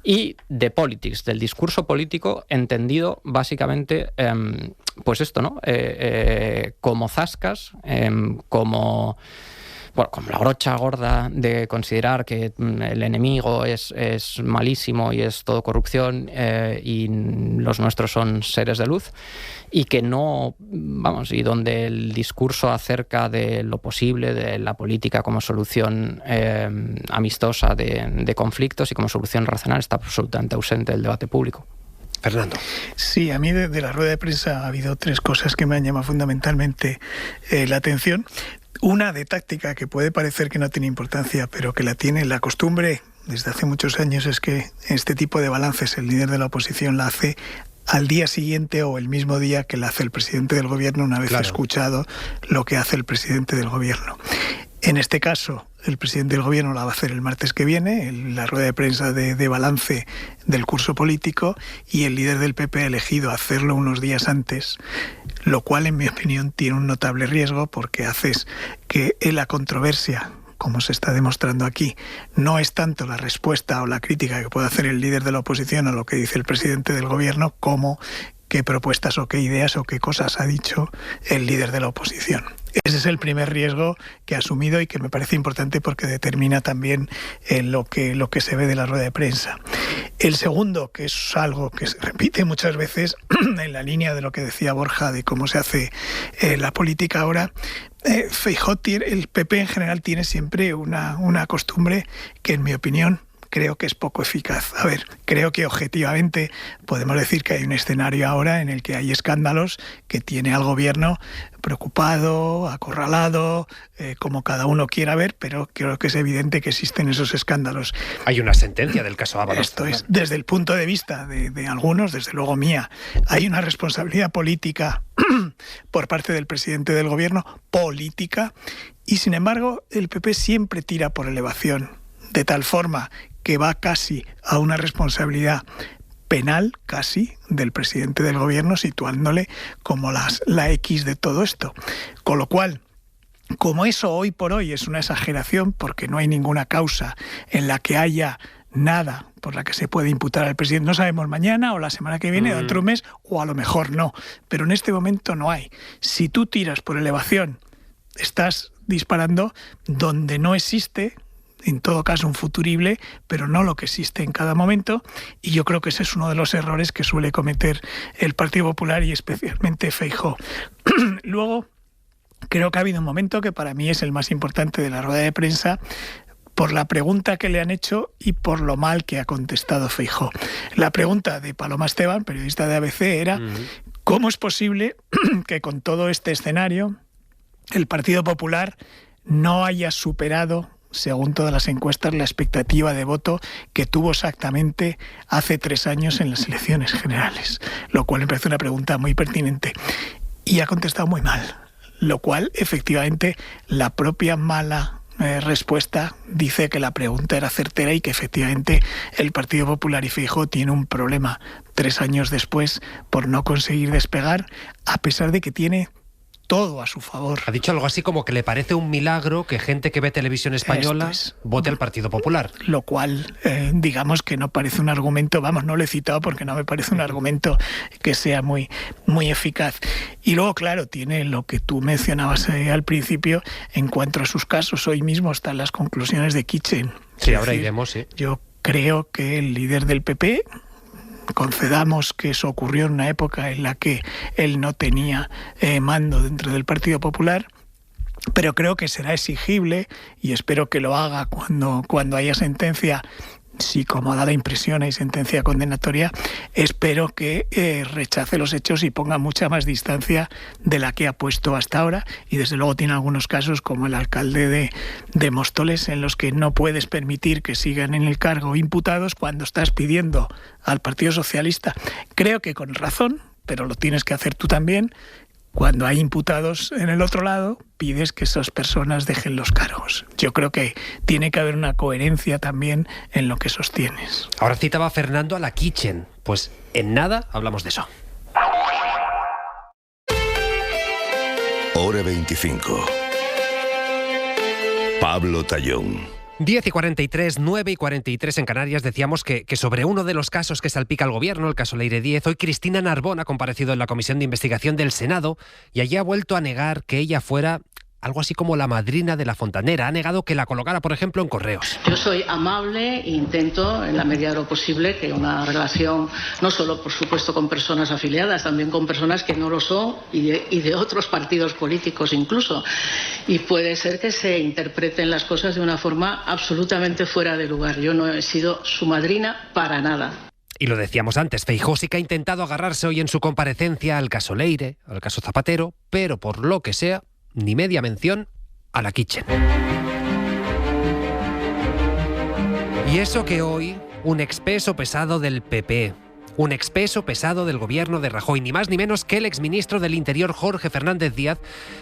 y de politics, del discurso político entendido básicamente, pues esto, ¿no? Como zascas, como la brocha gorda de considerar que el enemigo es malísimo y es todo corrupción, y los nuestros son seres de luz, y que no, y donde el discurso acerca de lo posible de la política como solución amistosa de conflictos y como solución racional está absolutamente ausente del debate público. Fernando. Sí, a mí de la rueda de prensa ha habido 3 cosas que me han llamado fundamentalmente la atención. Una de táctica que puede parecer que no tiene importancia, pero que la tiene. La costumbre desde hace muchos años es que este tipo de balances el líder de la oposición la hace al día siguiente o el mismo día que la hace el presidente del gobierno, una vez escuchado lo que hace el presidente del gobierno. En este caso, el presidente del gobierno la va a hacer el martes que viene, la rueda de prensa de balance del curso político, y el líder del PP ha elegido hacerlo unos días antes, lo cual, en mi opinión, tiene un notable riesgo, porque haces que la controversia, como se está demostrando aquí, no es tanto la respuesta o la crítica que puede hacer el líder de la oposición a lo que dice el presidente del gobierno, como qué propuestas o qué ideas o qué cosas ha dicho el líder de la oposición. Ese es el primer riesgo que ha asumido y que me parece importante porque determina también lo que se ve de la rueda de prensa. El segundo, que es algo que se repite muchas veces en la línea de lo que decía Borja de cómo se hace la política ahora, Feijóo, el PP en general tiene siempre una costumbre que, en mi opinión, creo que es poco eficaz. A ver, creo que objetivamente podemos decir que hay un escenario ahora en el que hay escándalos que tiene al gobierno preocupado, acorralado, como cada uno quiera ver, pero creo que es evidente que existen esos escándalos. Hay una sentencia del caso Ábalos. Esto es, desde el punto de vista de algunos, desde luego mía, hay una responsabilidad política por parte del presidente del gobierno, política, y sin embargo el PP siempre tira por elevación, de tal forma que va casi a una responsabilidad penal, casi, del presidente del gobierno, situándole como la X de todo esto. Con lo cual, como eso hoy por hoy es una exageración, porque no hay ninguna causa en la que haya nada por la que se puede imputar al presidente, no sabemos mañana o la semana que viene o dentro de un mes, o a lo mejor no, pero en este momento no hay. Si tú tiras por elevación, estás disparando donde no existe, en todo caso un futurible, pero no lo que existe en cada momento, y yo creo que ese es uno de los errores que suele cometer el Partido Popular y especialmente Feijóo. Luego, creo que ha habido un momento que para mí es el más importante de la rueda de prensa, por la pregunta que le han hecho y por lo mal que ha contestado Feijóo. La pregunta de Paloma Esteban, periodista de ABC, era ¿cómo es posible que con todo este escenario el Partido Popular no haya superado, según todas las encuestas, la expectativa de voto que tuvo exactamente hace 3 años en las elecciones generales? Lo cual me parece una pregunta muy pertinente. Y ha contestado muy mal, lo cual, efectivamente, la propia mala respuesta dice que la pregunta era certera y que efectivamente el Partido Popular y Feijóo tiene un problema 3 años después por no conseguir despegar, a pesar de que tiene todo a su favor. Ha dicho algo así como que le parece un milagro que gente que ve televisión española vote al Partido Popular. Lo cual, digamos que no parece un argumento, vamos, no lo he citado porque no me parece un argumento que sea muy, muy eficaz. Y luego, claro, tiene lo que tú mencionabas al principio en cuanto a sus casos. Hoy mismo están las conclusiones de Kitchen. Sí, ahora iremos, sí. Yo creo que el líder del PP, concedamos que eso ocurrió en una época en la que él no tenía mando dentro del Partido Popular, pero creo que será exigible, y espero que lo haga cuando haya sentencia. Si, como da la impresión, hay sentencia condenatoria, espero que rechace los hechos y ponga mucha más distancia de la que ha puesto hasta ahora. Y desde luego tiene algunos casos, como el alcalde de Móstoles, en los que no puedes permitir que sigan en el cargo imputados cuando estás pidiendo al Partido Socialista, creo que con razón, pero lo tienes que hacer tú también, cuando hay imputados en el otro lado, pides que esas personas dejen los cargos. Yo creo que tiene que haber una coherencia también en lo que sostienes. Ahora citaba a Fernando a la Kitchen. Pues en nada hablamos de eso. Hora 25. Pablo Tallón. 10:43, 9:43 en Canarias. Decíamos que sobre uno de los casos que salpica al gobierno, el caso Leire 10, hoy Cristina Narbón ha comparecido en la Comisión de Investigación del Senado y allí ha vuelto a negar que ella fuera algo así como la madrina de la fontanera. Ha negado que la colocara, por ejemplo, en Correos. Yo soy amable e intento, en la medida de lo posible, que una relación, no solo, por supuesto, con personas afiliadas, también con personas que no lo son y de otros partidos políticos incluso. Y puede ser que se interpreten las cosas de una forma absolutamente fuera de lugar. Yo no he sido su madrina para nada. Y lo decíamos antes, Feijóo sí que ha intentado agarrarse hoy en su comparecencia al caso Leire, al caso Zapatero, pero por lo que sea, ni media mención a la Kitchen. Y eso que hoy un expeso pesado del PP, un expeso pesado del gobierno de Rajoy, ni más ni menos que el exministro del Interior Jorge Fernández Díaz,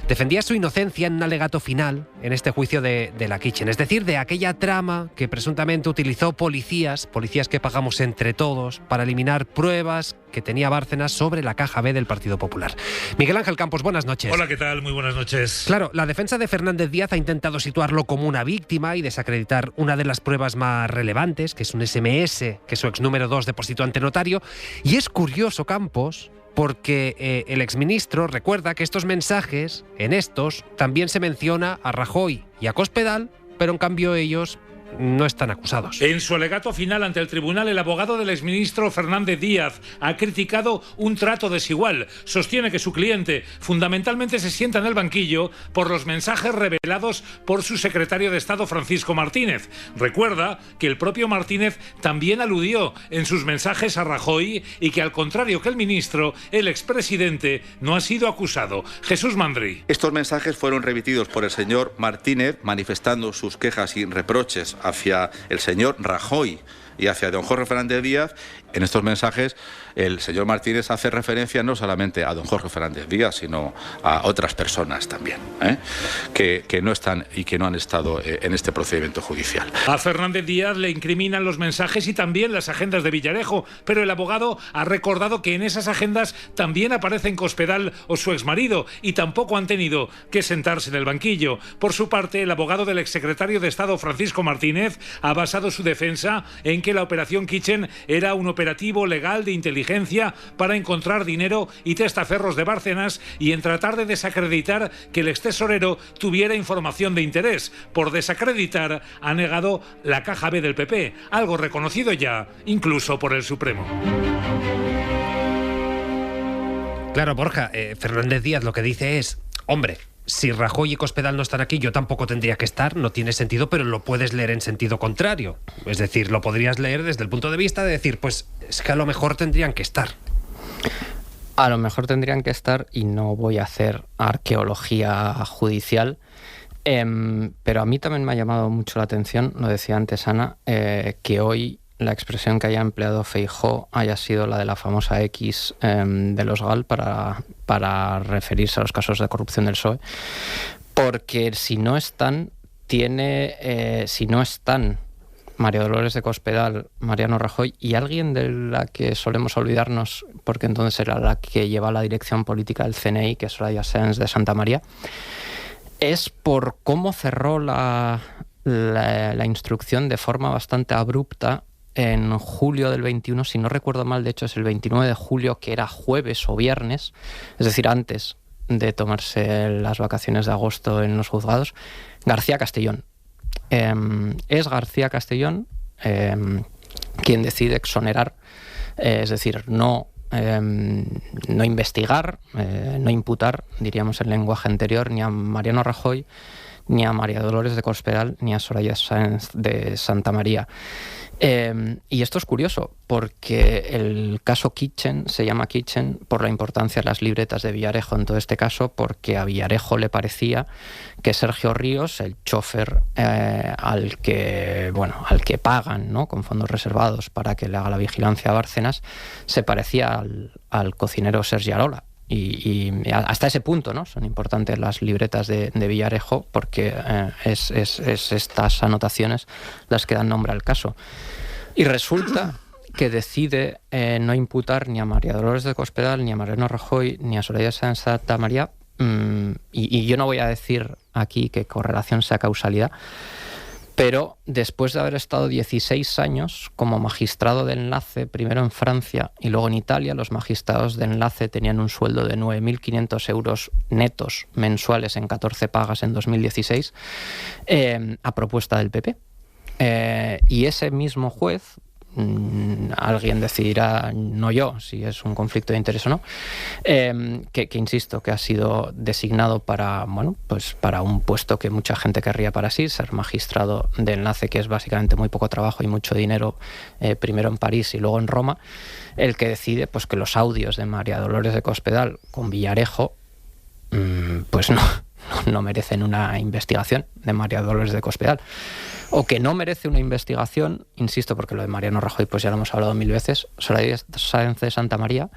defendía su inocencia en un alegato final en este juicio de la Kitchen, es decir, de aquella trama que presuntamente utilizó policías que pagamos entre todos para eliminar pruebas que tenía Bárcenas sobre la caja B del Partido Popular. Miguel Ángel Campos, buenas noches. Hola, ¿qué tal? Muy buenas noches. Claro, la defensa de Fernández Díaz ha intentado situarlo como una víctima y desacreditar una de las pruebas más relevantes, que es un SMS que su ex número 2 depositó ante notario, Y es curioso, Campos, porque el exministro recuerda que estos mensajes, en estos, también se menciona a Rajoy y a Cospedal, pero en cambio ellos no están acusados. En su alegato final ante el tribunal, el abogado del exministro Fernández Díaz ha criticado un trato desigual. Sostiene que su cliente fundamentalmente se sienta en el banquillo por los mensajes revelados por su secretario de Estado, Francisco Martínez. Recuerda que el propio Martínez también aludió en sus mensajes a Rajoy y que, al contrario que el ministro, el expresidente no ha sido acusado. Jesús Mandri. Estos mensajes fueron remitidos por el señor Martínez manifestando sus quejas y reproches hacia el señor Rajoy y hacia don Jorge Fernández Díaz. En estos mensajes el señor Martínez hace referencia no solamente a don Jorge Fernández Díaz, sino a otras personas también, que no están y que no han estado en este procedimiento judicial. A Fernández Díaz le incriminan los mensajes y también las agendas de Villarejo, pero el abogado ha recordado que en esas agendas también aparecen Cospedal o su exmarido y tampoco han tenido que sentarse en el banquillo. Por su parte, el abogado del exsecretario de Estado, Francisco Martínez, ha basado su defensa en que la operación Kitchen era un operativo legal de inteligencia para encontrar dinero y testaferros de Bárcenas y en tratar de desacreditar que el extesorero tuviera información de interés. Por desacreditar, ha negado la caja B del PP, algo reconocido ya incluso por el Supremo. Claro, Borja, Fernández Díaz lo que dice es, hombre, si Rajoy y Cospedal no están aquí, yo tampoco tendría que estar, no tiene sentido, pero lo puedes leer en sentido contrario. Es decir, lo podrías leer desde el punto de vista de decir, pues es que a lo mejor tendrían que estar. A lo mejor tendrían que estar, y no voy a hacer arqueología judicial, pero a mí también me ha llamado mucho la atención, lo decía antes Ana, que hoy la expresión que haya empleado Feijóo haya sido la de la famosa X de los GAL para referirse a los casos de corrupción del PSOE, porque si no están María Dolores de Cospedal, Mariano Rajoy y alguien de la que solemos olvidarnos, porque entonces era la que lleva la dirección política del CNI, que es Soraya Sáenz de Santamaría, es por cómo cerró la instrucción de forma bastante abrupta en julio del 21, si no recuerdo mal, de hecho es el 29 de julio, que era jueves o viernes, es decir, antes de tomarse las vacaciones de agosto en los juzgados, García Castellón. Es García Castellón quien decide exonerar, es decir, no investigar, no imputar, diríamos en lenguaje anterior, ni a Mariano Rajoy, ni a María Dolores de Cospedal, ni a Soraya Sáenz de Santamaría. Y esto es curioso, porque el caso Kitchen se llama Kitchen por la importancia de las libretas de Villarejo en todo este caso, porque a Villarejo le parecía que Sergio Ríos, el chofer al que pagan, ¿no?, con fondos reservados para que le haga la vigilancia a Bárcenas, se parecía al cocinero Sergi Arola. Y hasta ese punto, ¿no?, son importantes las libretas de Villarejo, porque es estas anotaciones las que dan nombre al caso. Y resulta que decide no imputar ni a María Dolores de Cospedal, ni a Mariano Rajoy, ni a Soraya Sáenz de Santamaría, y yo no voy a decir aquí que correlación sea causalidad, pero después de haber estado 16 años como magistrado de enlace, primero en Francia y luego en Italia, los magistrados de enlace tenían un sueldo de 9.500 euros netos mensuales en 14 pagas en 2016, a propuesta del PP. Y ese mismo juez, alguien decidirá, no yo, si es un conflicto de interés o no, que insisto, que ha sido designado para un puesto que mucha gente querría para sí, ser magistrado de enlace, que es básicamente muy poco trabajo y mucho dinero, primero en París y luego en Roma, el que decide pues que los audios de María Dolores de Cospedal con Villarejo pues no merecen una investigación de María Dolores de Cospedal, o que no merece una investigación, insisto, porque lo de Mariano Rajoy pues ya lo hemos hablado 1000 veces, Soraya Sáenz de Santamaría,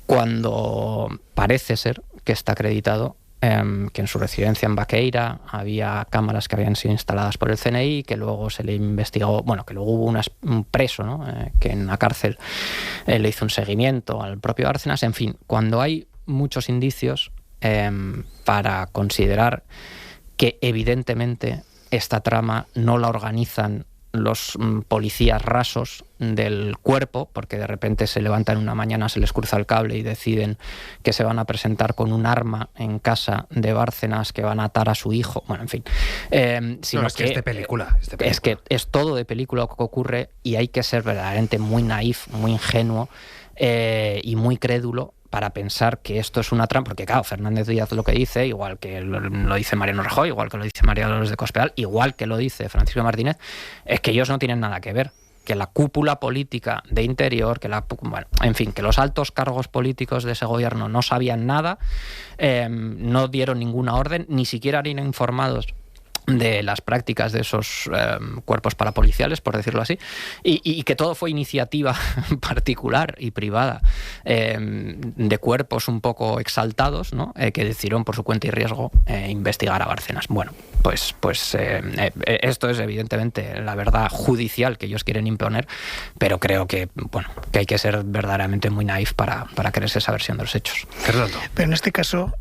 cuando parece ser que está acreditado que en su residencia en Baqueira había cámaras que habían sido instaladas por el CNI, que luego se le investigó, que luego hubo un preso, ¿no?, que en la cárcel le hizo un seguimiento al propio Bárcenas. En fin, cuando hay muchos indicios para considerar que evidentemente esta trama no la organizan los policías rasos del cuerpo, porque de repente se levantan una mañana, se les cruza el cable y deciden que se van a presentar con un arma en casa de Bárcenas, que van a atar a su hijo, bueno, en fin. Sino es que es de película. Es que es todo de película lo que ocurre, y hay que ser verdaderamente muy naif, muy ingenuo y muy crédulo para pensar que esto es una trampa, porque claro, Fernández Díaz lo que dice, igual que lo dice Mariano Rajoy, igual que lo dice María Dolores de Cospedal, igual que lo dice Francisco Martínez, es que ellos no tienen nada que ver, que la cúpula política de Interior, que que los altos cargos políticos de ese gobierno no sabían nada, no dieron ninguna orden, ni siquiera eran informados de las prácticas de esos cuerpos parapoliciales, por decirlo así, y que todo fue iniciativa particular y privada de cuerpos un poco exaltados, ¿no? Que decidieron por su cuenta y riesgo investigar a Bárcenas. Bueno, pues esto es evidentemente la verdad judicial que ellos quieren imponer, pero creo que hay que ser verdaderamente muy naif para creerse esa versión de los hechos. Fernando. Pero en este caso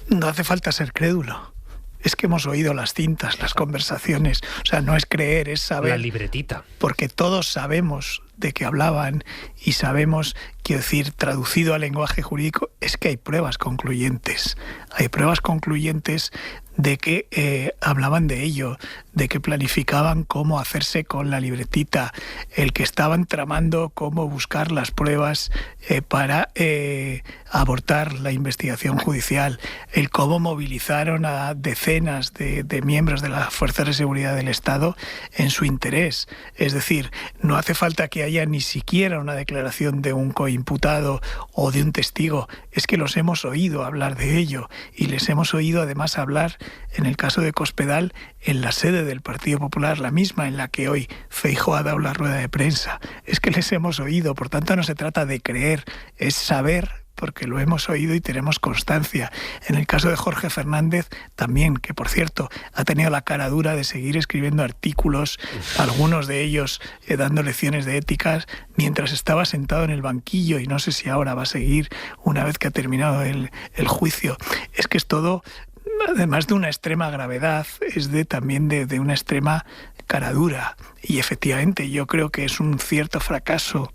no hace falta ser crédulo. Es que hemos oído las cintas, las conversaciones. O sea, no es creer, es saber. La libretita. Porque todos sabemos de qué hablaban y sabemos, quiero decir, traducido al lenguaje jurídico, es que hay pruebas concluyentes. Hay pruebas concluyentes de que hablaban de ello, de que planificaban cómo hacerse con la libretita, el que estaban tramando cómo buscar las pruebas para abortar la investigación judicial, el cómo movilizaron a decenas de miembros de las fuerzas de seguridad del Estado en su interés. Es decir, no hace falta que haya ni siquiera una declaración de un coimputado o de un testigo, es que los hemos oído hablar de ello y les hemos oído además hablar, en el caso de Cospedal, en la sede del Partido Popular, la misma en la que hoy Feijóo ha dado la rueda de prensa. Es que les hemos oído, por tanto no se trata de creer, es saber, porque lo hemos oído y tenemos constancia. En el caso de Jorge Fernández también, que por cierto ha tenido la cara dura de seguir escribiendo artículos, algunos de ellos dando lecciones de éticas, mientras estaba sentado en el banquillo, y no sé si ahora va a seguir una vez que ha terminado el juicio. Es que es todo, además de una extrema gravedad, es también de una extrema cara dura. Y efectivamente yo creo que es un cierto fracaso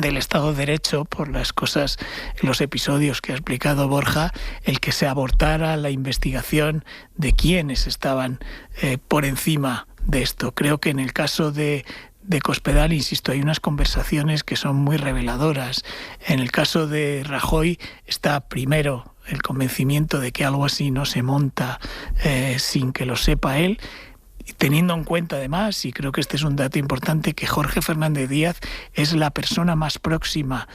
del Estado de Derecho, por las cosas, los episodios que ha explicado Borja, el que se abortara la investigación de quiénes estaban por encima de esto. Creo que en el caso de Cospedal, insisto, hay unas conversaciones que son muy reveladoras. En el caso de Rajoy está primero el convencimiento de que algo así no se monta sin que lo sepa él, teniendo en cuenta además, y creo que este es un dato importante, que Jorge Fernández Díaz es la persona más próxima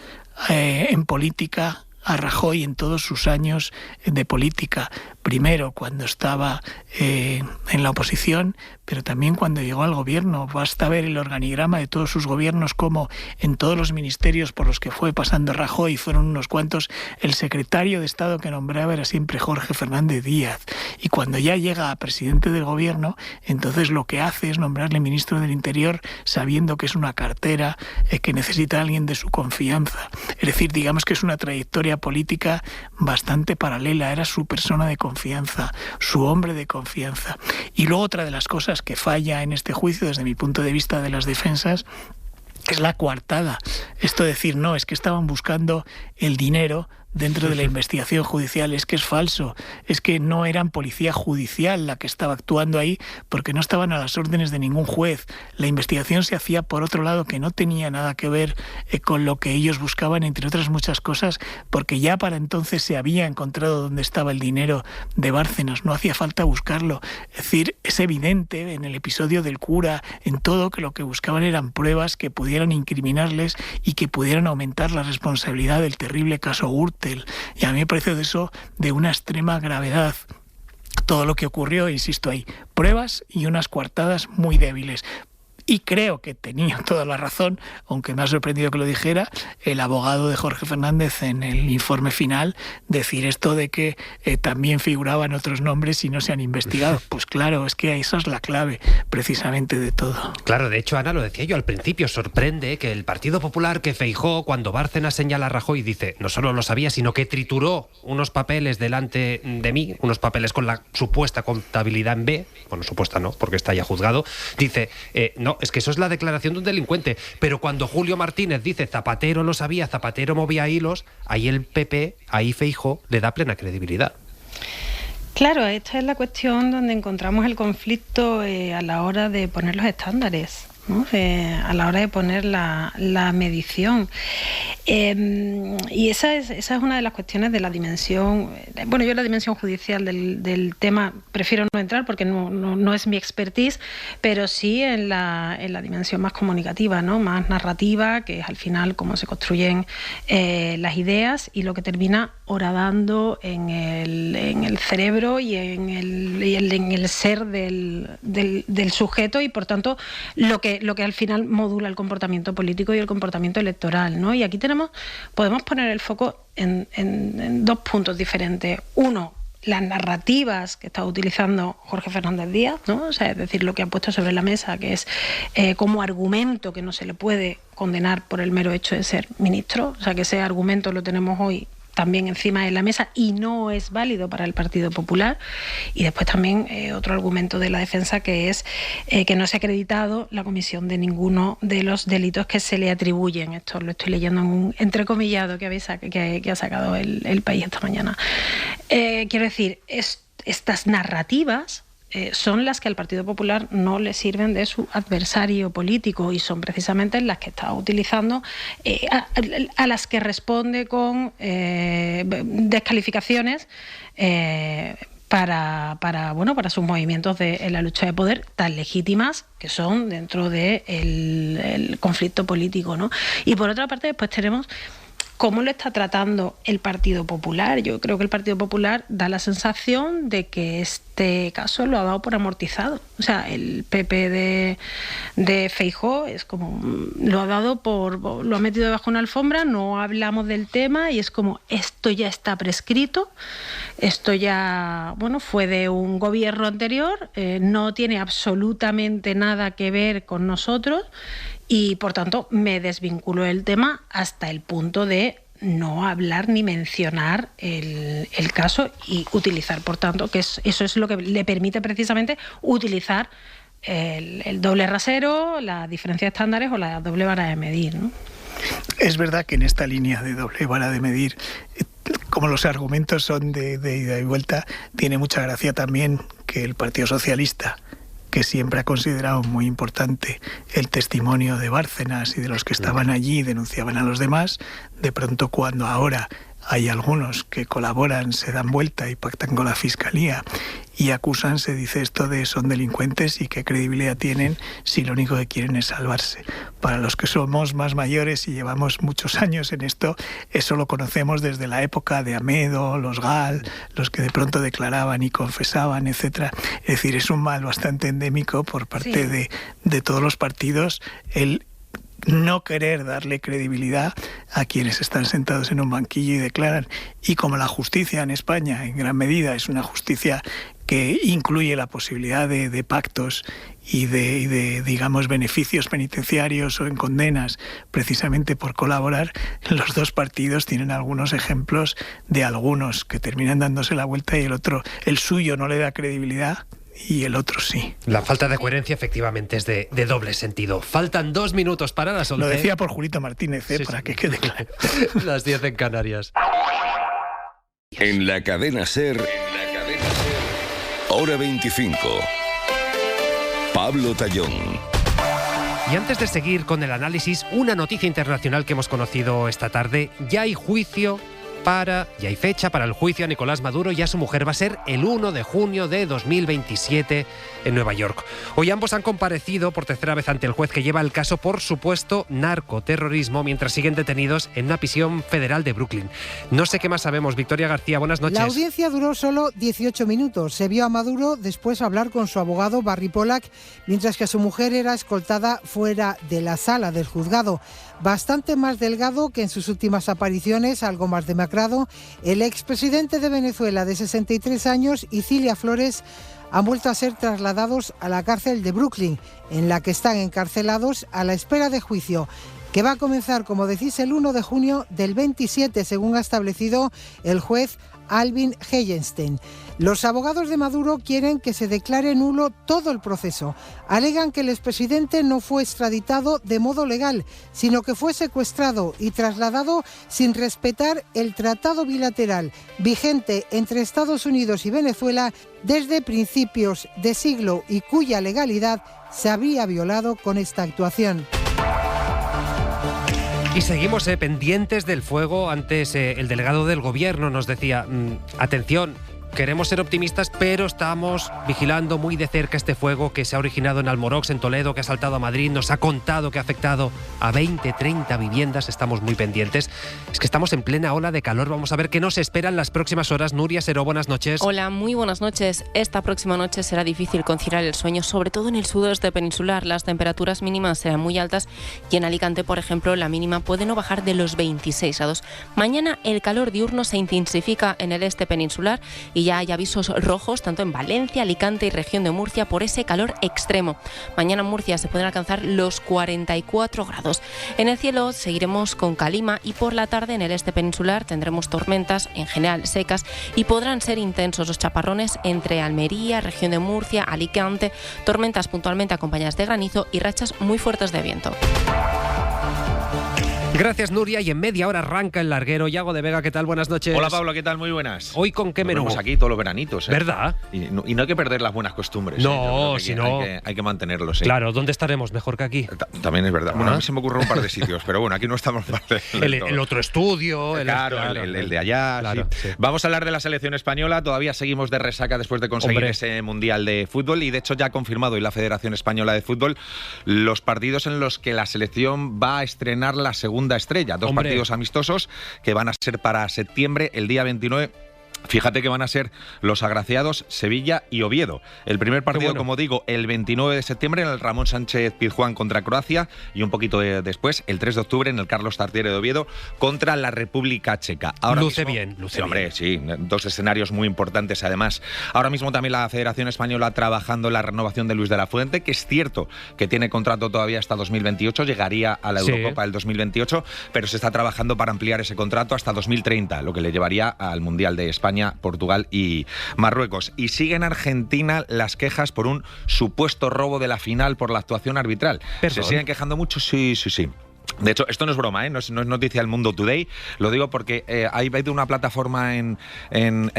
en política a Rajoy en todos sus años de política. Primero cuando estaba en la oposición, pero también cuando llegó al gobierno. Basta ver el organigrama de todos sus gobiernos, como en todos los ministerios por los que fue pasando Rajoy, fueron unos cuantos, el secretario de Estado que nombraba era siempre Jorge Fernández Díaz. Y cuando ya llega a presidente del gobierno, entonces lo que hace es nombrarle ministro del Interior, sabiendo que es una cartera que necesita a alguien de su confianza. Es decir, digamos que es una trayectoria política bastante paralela. Era su persona de confianza, su hombre de confianza. Y luego otra de las cosas que falla en este juicio, desde mi punto de vista de las defensas, es la coartada. Esto de decir, no, es que estaban buscando el dinero dentro de la investigación judicial, es que es falso, es que no eran policía judicial la que estaba actuando ahí, porque no estaban a las órdenes de ningún juez. La investigación se hacía por otro lado, que no tenía nada que ver con lo que ellos buscaban, entre otras muchas cosas, porque ya para entonces se había encontrado dónde estaba el dinero de Bárcenas, no hacía falta buscarlo. Es decir, es evidente en el episodio del cura, en todo, que lo que buscaban eran pruebas que pudieran incriminarles y que pudieran aumentar la responsabilidad del terrible caso Gürtel. Y a mí me parece de eso de una extrema gravedad. Todo lo que ocurrió, insisto, hay pruebas y unas coartadas muy débiles. Y creo que tenía toda la razón, aunque me ha sorprendido que lo dijera, el abogado de Jorge Fernández en el informe final, decir esto de que también figuraban otros nombres y no se han investigado. Pues claro, es que esa es la clave precisamente de todo. Claro, de hecho, Ana, lo decía yo al principio, sorprende que el Partido Popular, que Feijóo, cuando Bárcenas señala a Rajoy, dice, no solo lo sabía, sino que trituró unos papeles delante de mí, unos papeles con la supuesta contabilidad en B, bueno, supuesta no, porque está ya juzgado, dice, no, es que eso es la declaración de un delincuente, pero cuando Julio Martínez dice Zapatero lo sabía, Zapatero movía hilos, ahí el PP, ahí Feijóo le da plena credibilidad. Claro, esta es la cuestión donde encontramos el conflicto a la hora de poner los estándares, ¿no? A la hora de poner la medición. Y esa es una de las cuestiones de la dimensión. Bueno, yo la dimensión judicial del tema prefiero no entrar porque no es mi expertise, pero sí en la dimensión más comunicativa, ¿no? Más narrativa, que es al final cómo se construyen las ideas y lo que termina horadando en el cerebro y en el ser del sujeto, y por tanto lo que al final modula el comportamiento político y el comportamiento electoral, ¿no? Y aquí podemos poner el foco en dos puntos diferentes. Uno, las narrativas que está utilizando Jorge Fernández Díaz, ¿no? O sea, es decir, lo que ha puesto sobre la mesa, que es como argumento que no se le puede condenar por el mero hecho de ser ministro. O sea, que ese argumento lo tenemos hoy también encima de la mesa y no es válido para el Partido Popular. Y después también otro argumento de la defensa, que es que no se ha acreditado la comisión de ninguno de los delitos que se le atribuyen. Esto lo estoy leyendo en un entrecomillado que ha sacado el País esta mañana. Quiero decir, estas narrativas son las que al Partido Popular no le sirven de su adversario político, y son precisamente las que está utilizando, a las que responde con descalificaciones para sus movimientos en la lucha de poder, tan legítimas que son dentro del conflicto político, ¿no? Y por otra parte, después tenemos ¿cómo lo está tratando el Partido Popular? Yo creo que el Partido Popular da la sensación de que este caso lo ha dado por amortizado. O sea, el PP de Feijóo es como lo ha metido debajo de una alfombra, no hablamos del tema y es como esto ya está prescrito, esto ya fue de un gobierno anterior, no tiene absolutamente nada que ver con nosotros. Y, por tanto, me desvinculo del tema hasta el punto de no hablar ni mencionar el caso y utilizar, por tanto, que eso es lo que le permite precisamente utilizar el doble rasero, la diferencia de estándares o la doble vara de medir, ¿no? Es verdad que en esta línea de doble vara de medir, como los argumentos son de ida y vuelta, tiene mucha gracia también que el Partido Socialista, que siempre ha considerado muy importante el testimonio de Bárcenas y de los que estaban allí y denunciaban a los demás, de pronto cuando ahora hay algunos que colaboran, se dan vuelta y pactan con la Fiscalía y acusan, se dice esto de son delincuentes y qué credibilidad tienen si lo único que quieren es salvarse. Para los que somos más mayores y llevamos muchos años en esto, eso lo conocemos desde la época de Amedo, los Gal, los que de pronto declaraban y confesaban, etcétera. Es decir, es un mal bastante endémico por parte de todos los partidos el no querer darle credibilidad a quienes están sentados en un banquillo y declaran. Y como la justicia en España, en gran medida, es una justicia que incluye la posibilidad de pactos y de, digamos, beneficios penitenciarios o en condenas precisamente por colaborar, los dos partidos tienen algunos ejemplos de algunos que terminan dándose la vuelta y el suyo no le da credibilidad y el otro sí. La falta de coherencia efectivamente es de doble sentido. Faltan 2 minutos para las 11. Lo decía por Julito Martínez, para que quede claro. Las 10 en Canarias. En la cadena SER, Hora 25. Pablo Tallón. Y antes de seguir con el análisis, una noticia internacional que hemos conocido esta tarde. Ya hay juicio y hay fecha para el juicio a Nicolás Maduro y a su mujer. Va a ser el 1 de junio de 2027 en Nueva York. Hoy ambos han comparecido por tercera vez ante el juez que lleva el caso por supuesto narcoterrorismo, mientras siguen detenidos en una prisión federal de Brooklyn. No sé qué más sabemos. Victoria García, buenas noches. La audiencia duró solo 18 minutos. Se vio a Maduro después hablar con su abogado Barry Pollack, mientras que su mujer era escoltada fuera de la sala del juzgado. Bastante más delgado que en sus últimas apariciones, algo más demacrado, el expresidente de Venezuela de 63 años y Cilia Flores han vuelto a ser trasladados a la cárcel de Brooklyn, en la que están encarcelados a la espera de juicio, que va a comenzar, como decís, el 1 de junio del 27, según ha establecido el juez Alvin Helgenstein. Los abogados de Maduro quieren que se declare nulo todo el proceso. Alegan que el expresidente no fue extraditado de modo legal, sino que fue secuestrado y trasladado sin respetar el tratado bilateral vigente entre Estados Unidos y Venezuela desde principios de siglo y cuya legalidad se habría violado con esta actuación. Y seguimos pendientes del fuego. Antes el delegado del gobierno nos decía, atención, queremos ser optimistas, pero estamos vigilando muy de cerca este fuego que se ha originado en Almorox, en Toledo, que ha saltado a Madrid. Nos ha contado que ha afectado a 20, 30 viviendas. Estamos muy pendientes. Es que estamos en plena ola de calor. Vamos a ver qué nos esperan las próximas horas. Nuria Seró, buenas noches. Hola, muy buenas noches. Esta próxima noche será difícil conciliar el sueño, sobre todo en el sudoeste peninsular. Las temperaturas mínimas serán muy altas y en Alicante, por ejemplo, la mínima puede no bajar de los 26 grados. Mañana el calor diurno se intensifica en el este peninsular y ya hay avisos rojos tanto en Valencia, Alicante y región de Murcia por ese calor extremo. Mañana en Murcia se pueden alcanzar los 44 grados. En el cielo seguiremos con calima y por la tarde en el este peninsular tendremos tormentas, en general secas, y podrán ser intensos los chaparrones entre Almería, región de Murcia, Alicante, tormentas puntualmente acompañadas de granizo y rachas muy fuertes de viento. Gracias, Nuria. Y en media hora arranca el larguero. Yago de Vega, ¿qué tal? Buenas noches. Hola, Pablo, ¿qué tal? Muy buenas. ¿Hoy con qué menú? Nos vemos aquí todos los veranitos, ¿eh? ¿Verdad? Y no hay que perder las buenas costumbres. No, ¿eh? si no... Hay que mantenerlos, ¿eh? Claro, ¿dónde estaremos? Mejor que aquí. También es verdad. Bueno, a mí se me ocurre un par de sitios, pero bueno, aquí no estamos mal. El otro estudio. El de allá. Claro, sí. Sí. Vamos a hablar de la selección española. Todavía seguimos de resaca después de conseguir ese Mundial de Fútbol y de hecho ya ha confirmado hoy la Federación Española de Fútbol los partidos en los que la selección va a estrenar la segunda estrella. Dos partidos amistosos que van a ser para septiembre, el día 29. Fíjate que van a ser los agraciados Sevilla y Oviedo. El primer partido, como digo, el 29 de septiembre en el Ramón Sánchez Pizjuán contra Croacia y un poquito después, el 3 de octubre, en el Carlos Tartiere de Oviedo contra la República Checa. Ahora luce mismo, bien, luce sí, hombre, bien. Sí, dos escenarios muy importantes además. Ahora mismo también la Federación Española trabajando en la renovación de Luis de la Fuente, que es cierto que tiene contrato todavía hasta 2028, llegaría a la Eurocopa del 2028, pero se está trabajando para ampliar ese contrato hasta 2030, lo que le llevaría al Mundial de España, Portugal y Marruecos. Y sigue en Argentina las quejas por un supuesto robo de la final por la actuación arbitral. ¿Perdón? ¿Se siguen quejando mucho? Sí. De hecho, esto no es broma, ¿eh? No es noticia del Mundo Today. Lo digo porque hay una plataforma en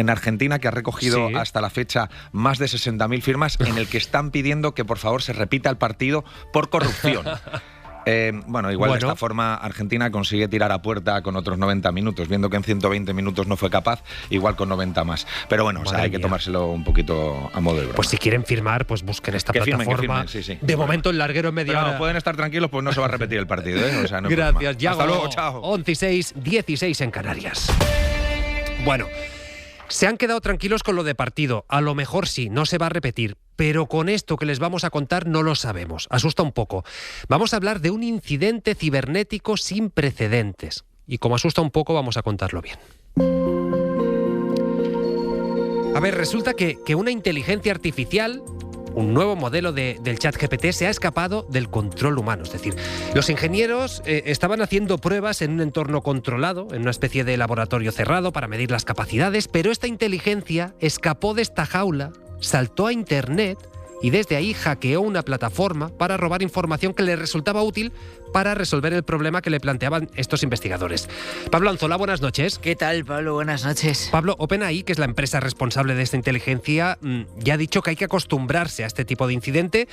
Argentina que ha recogido hasta la fecha más de 60.000 firmas en el que están pidiendo que por favor se repita el partido por corrupción. Igual de esta forma Argentina consigue tirar a puerta con otros 90 minutos, viendo que en 120 minutos no fue capaz, igual con 90 más. Pero bueno, hay que tomárselo un poquito a modo de broma. Pues si quieren firmar, pues busquen esta plataforma. Sí. De momento el larguero en media hora. No, pueden estar tranquilos, pues no se va a repetir el partido, ¿eh? O sea, no gracias, Yago. Hasta luego, chao. 11:06, 16 en Canarias. Bueno, se han quedado tranquilos con lo de partido. A lo mejor sí, no se va a repetir. Pero con esto que les vamos a contar no lo sabemos. Asusta un poco. Vamos a hablar de un incidente cibernético sin precedentes. Y como asusta un poco, vamos a contarlo bien. A ver, resulta que una inteligencia artificial, un nuevo modelo del ChatGPT, se ha escapado del control humano. Es decir, los ingenieros estaban haciendo pruebas en un entorno controlado, en una especie de laboratorio cerrado para medir las capacidades, pero esta inteligencia escapó de esta jaula, saltó a Internet y desde ahí hackeó una plataforma para robar información que le resultaba útil para resolver el problema que le planteaban estos investigadores. Pablo Anzola, buenas noches. ¿Qué tal, Pablo? Buenas noches. Pablo, OpenAI, que es la empresa responsable de esta inteligencia, ya ha dicho que hay que acostumbrarse a este tipo de incidente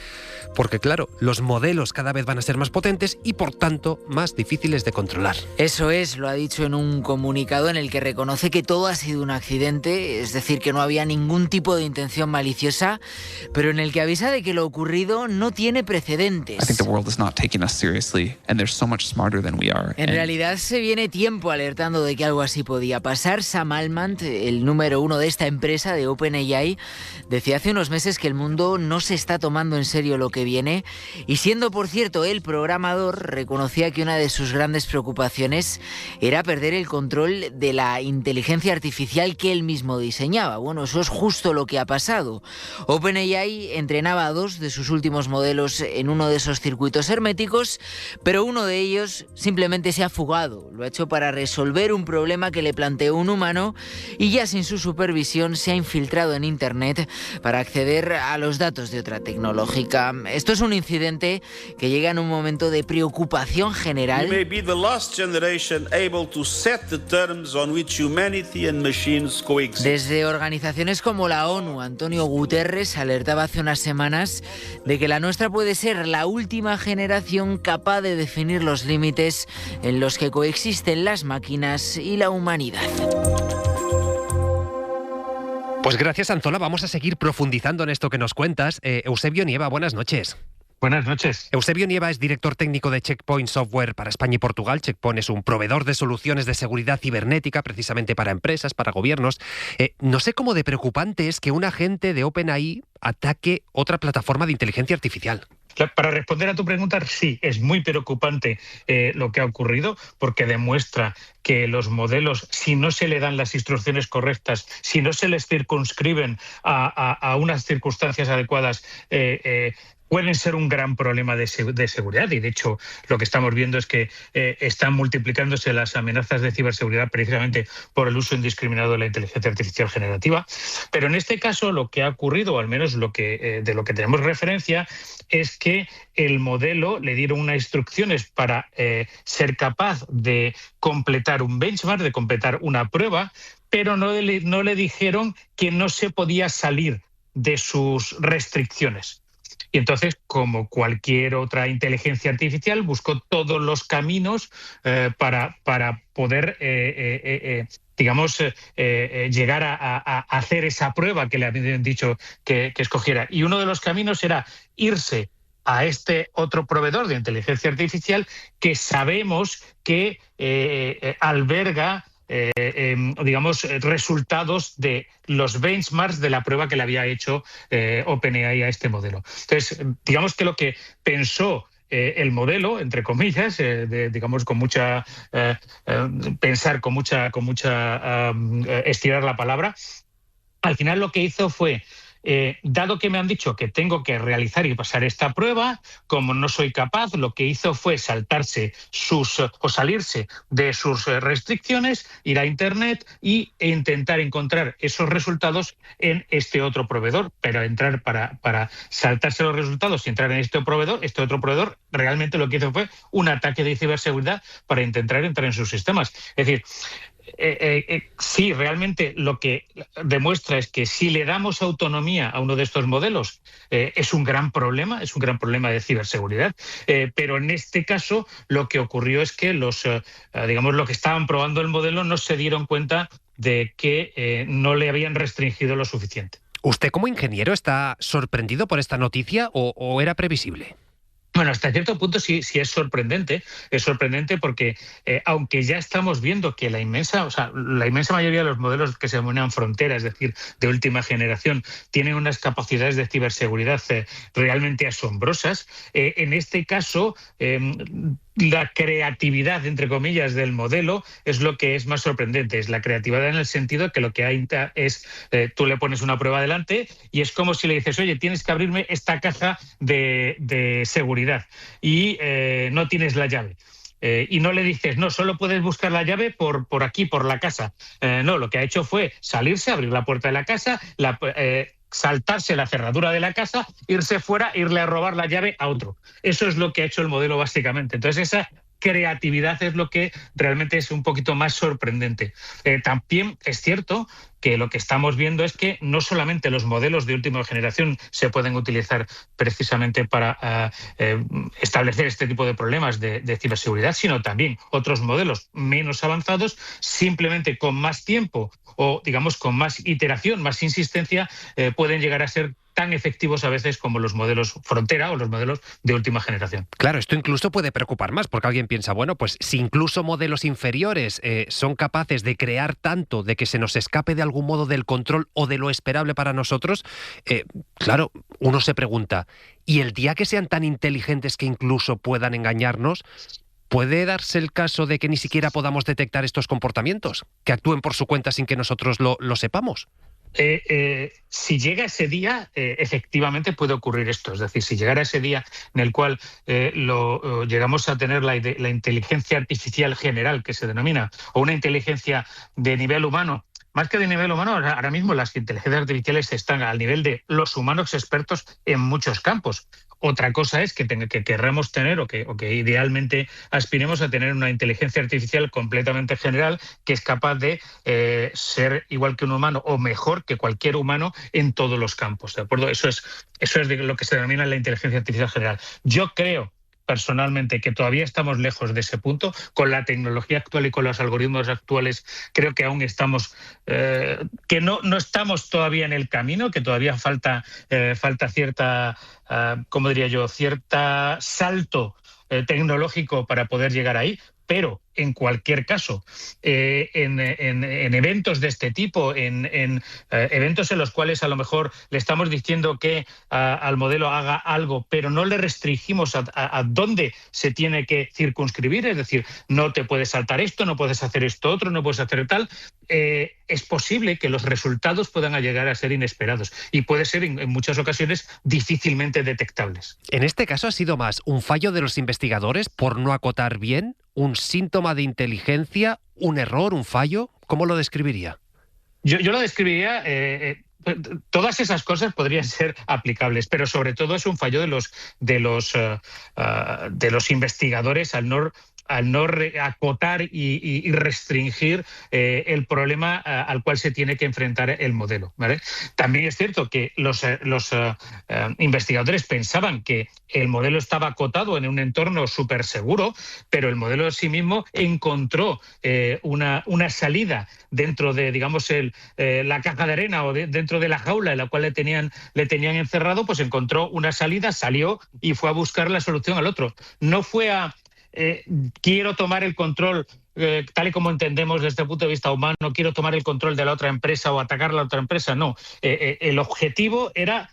porque, claro, los modelos cada vez van a ser más potentes y, por tanto, más difíciles de controlar. Eso es, lo ha dicho en un comunicado en el que reconoce que todo ha sido un accidente, es decir, que no había ningún tipo de intención maliciosa, pero en el que avisa de que lo ocurrido no tiene precedentes. En realidad se viene tiempo alertando de que algo así podía pasar. Sam Altman, el número 1 de esta empresa, de OpenAI, decía hace unos meses que el mundo no se está tomando en serio lo que viene, y siendo, por cierto, el programador, reconocía que una de sus grandes preocupaciones era perder el control de la inteligencia artificial que él mismo diseñaba. Bueno, eso es justo lo que ha pasado. OpenAI entrenaba a 2 de sus últimos modelos en uno de esos circuitos herméticos, pero uno de ellos simplemente se ha fugado. Lo ha hecho para resolver un problema que le planteó un humano y ya sin su supervisión se ha infiltrado en Internet para acceder a los datos de otra tecnológica. Esto es un incidente que llega en un momento de preocupación general. Desde organizaciones como la ONU, Antonio Guterres alertaba hace unas semanas de que la nuestra puede ser la última generación capaz de definir los límites en los que coexisten las máquinas y la humanidad. Pues gracias, Anzola. Vamos a seguir profundizando en esto que nos cuentas. Eusebio Nieva, buenas noches. Buenas noches. Eusebio Nieva es director técnico de Checkpoint Software para España y Portugal. Checkpoint es un proveedor de soluciones de seguridad cibernética precisamente para empresas, para gobiernos. No sé cómo de preocupante es que un agente de OpenAI ataque otra plataforma de inteligencia artificial. Para responder a tu pregunta, sí, es muy preocupante lo que ha ocurrido, porque demuestra que los modelos, si no se le dan las instrucciones correctas, si no se les circunscriben a unas circunstancias adecuadas, pueden ser un gran problema de seguridad. Y de hecho lo que estamos viendo es que están multiplicándose las amenazas de ciberseguridad precisamente por el uso indiscriminado de la inteligencia artificial generativa. Pero en este caso lo que ha ocurrido, o al menos de lo que tenemos referencia, es que el modelo le dieron unas instrucciones para ser capaz de completar un benchmark, de completar una prueba, pero no le dijeron que no se podía salir de sus restricciones. Y entonces, como cualquier otra inteligencia artificial, buscó todos los caminos para poder, llegar a hacer esa prueba que le habían dicho que escogiera. Y uno de los caminos era irse a este otro proveedor de inteligencia artificial que sabemos que alberga resultados de los benchmarks de la prueba que le había hecho OpenAI a este modelo. Entonces, digamos que lo que pensó el modelo, entre comillas, con mucha pensar, con mucha estirar la palabra, al final lo que hizo fue, dado que me han dicho que tengo que realizar y pasar esta prueba, como no soy capaz, lo que hizo fue salirse de sus restricciones, ir a Internet e intentar encontrar esos resultados en este otro proveedor. Pero entrar para saltarse los resultados y entrar en este otro proveedor, realmente lo que hizo fue un ataque de ciberseguridad para intentar entrar en sus sistemas. Es decir, sí, realmente lo que demuestra es que si le damos autonomía a uno de estos modelos es un gran problema de ciberseguridad, pero en este caso lo que ocurrió es que los que estaban probando el modelo no se dieron cuenta de que no le habían restringido lo suficiente. ¿Usted como ingeniero está sorprendido por esta noticia o era previsible? Bueno, hasta cierto punto sí es sorprendente. Es sorprendente porque, aunque ya estamos viendo que la inmensa mayoría de los modelos que se denominan frontera, es decir, de última generación, tienen unas capacidades de ciberseguridad realmente asombrosas, en este caso la creatividad, entre comillas, del modelo es lo que es más sorprendente. Es la creatividad en el sentido que lo que hay es, tú le pones una prueba delante y es como si le dices, oye, tienes que abrirme esta caja de seguridad y no tienes la llave. Y no le dices, no, solo puedes buscar la llave por aquí, por la casa. No, lo que ha hecho fue salirse, abrir la puerta de la casa, saltarse la cerradura de la casa, irse fuera, irle a robar la llave a otro. Eso es lo que ha hecho el modelo básicamente. Entonces esa creatividad es lo que realmente es un poquito más sorprendente. También es cierto que lo que estamos viendo es que no solamente los modelos de última generación se pueden utilizar precisamente para establecer este tipo de problemas de ciberseguridad, sino también otros modelos menos avanzados, simplemente con más tiempo o, digamos, con más iteración, más insistencia, pueden llegar a ser tan efectivos a veces como los modelos frontera o los modelos de última generación. Claro, esto incluso puede preocupar más, porque alguien piensa, bueno, pues si incluso modelos inferiores son capaces de crear tanto, de que se nos escape de algún modo del control o de lo esperable para nosotros, claro, uno se pregunta, ¿y el día que sean tan inteligentes que incluso puedan engañarnos, puede darse el caso de que ni siquiera podamos detectar estos comportamientos, que actúen por su cuenta sin que nosotros lo sepamos? Si llega ese día, efectivamente puede ocurrir esto. Es decir, si llegara ese día en el cual llegamos a tener la inteligencia artificial general, que se denomina, o una inteligencia de nivel humano, más que de nivel humano, ahora mismo las inteligencias artificiales están al nivel de los humanos expertos en muchos campos. Otra cosa es que querramos tener o que idealmente aspiremos a tener una inteligencia artificial completamente general que es capaz de ser igual que un humano o mejor que cualquier humano en todos los campos, ¿de acuerdo? Eso es lo que se denomina la inteligencia artificial general. Yo creo personalmente que todavía estamos lejos de ese punto. Con la tecnología actual y con los algoritmos actuales creo que aún estamos, que no estamos todavía en el camino, que todavía falta cierta, ¿cómo diría yo?, cierta salto tecnológico para poder llegar ahí. Pero, en cualquier caso, en eventos de este tipo, en eventos en los cuales a lo mejor le estamos diciendo que al modelo haga algo, pero no le restringimos a dónde se tiene que circunscribir, es decir, no te puedes saltar esto, no puedes hacer esto otro, no puedes hacer tal, es posible que los resultados puedan llegar a ser inesperados y puede ser en muchas ocasiones difícilmente detectables. En este caso ha sido más un fallo de los investigadores por no acotar bien, un síntoma de inteligencia, un error, un fallo. ¿Cómo lo describiría? Yo lo describiría, todas esas cosas podrían ser aplicables, pero sobre todo es un fallo de los investigadores al no acotar y restringir el problema al cual se tiene que enfrentar el modelo, ¿vale? También es cierto que los investigadores pensaban que el modelo estaba acotado en un entorno súper seguro, pero el modelo en sí mismo encontró una salida dentro de, digamos, la caja de arena o dentro de la jaula en la cual le tenían encerrado, pues encontró una salida, salió y fue a buscar la solución al otro. No fue a quiero tomar el control, tal y como entendemos desde el punto de vista humano, quiero tomar el control de la otra empresa o atacar a la otra empresa, no. El objetivo era,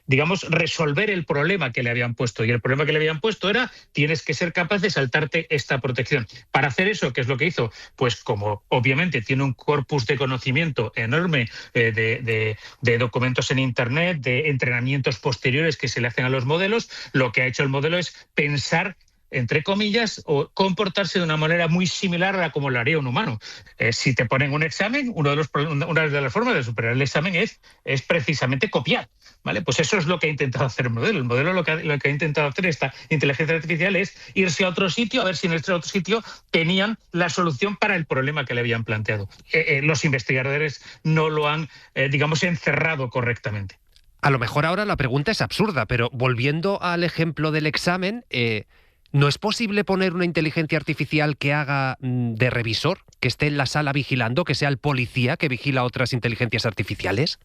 digamos, resolver el problema que le habían puesto. Y el problema que le habían puesto era, tienes que ser capaz de saltarte esta protección. Para hacer eso, ¿qué es lo que hizo? Pues como obviamente tiene un corpus de conocimiento enorme de documentos en Internet, de entrenamientos posteriores que se le hacen a los modelos, lo que ha hecho el modelo es pensar, entre comillas, o comportarse de una manera muy similar a como lo haría un humano. Si te ponen un examen, una de las formas de superar el examen es precisamente copiar, ¿vale? Pues eso es lo que ha intentado hacer el modelo. El modelo lo que ha intentado hacer esta inteligencia artificial es irse a otro sitio, a ver si en este otro sitio tenían la solución para el problema que le habían planteado. Los investigadores no lo han, digamos, encerrado correctamente. A lo mejor ahora la pregunta es absurda, pero volviendo al ejemplo del examen, ¿no es posible poner una inteligencia artificial que haga de revisor, que esté en la sala vigilando, que sea el policía que vigila otras inteligencias artificiales?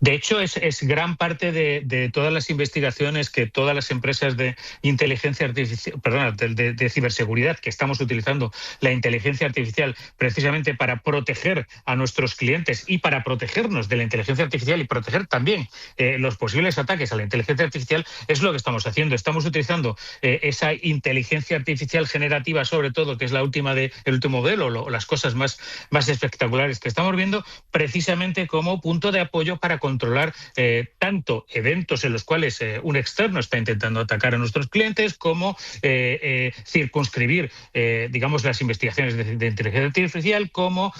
De hecho, es gran parte de todas las investigaciones que todas las empresas de inteligencia artificial, de ciberseguridad, que estamos utilizando la inteligencia artificial precisamente para proteger a nuestros clientes y para protegernos de la inteligencia artificial y proteger también los posibles ataques a la inteligencia artificial, es lo que estamos haciendo. Estamos utilizando esa inteligencia artificial generativa, sobre todo, que es el último modelo, o las cosas más espectaculares que estamos viendo, precisamente como punto de apoyo para controlar tanto eventos en los cuales un externo está intentando atacar a nuestros clientes, como circunscribir, digamos, las investigaciones de inteligencia artificial, como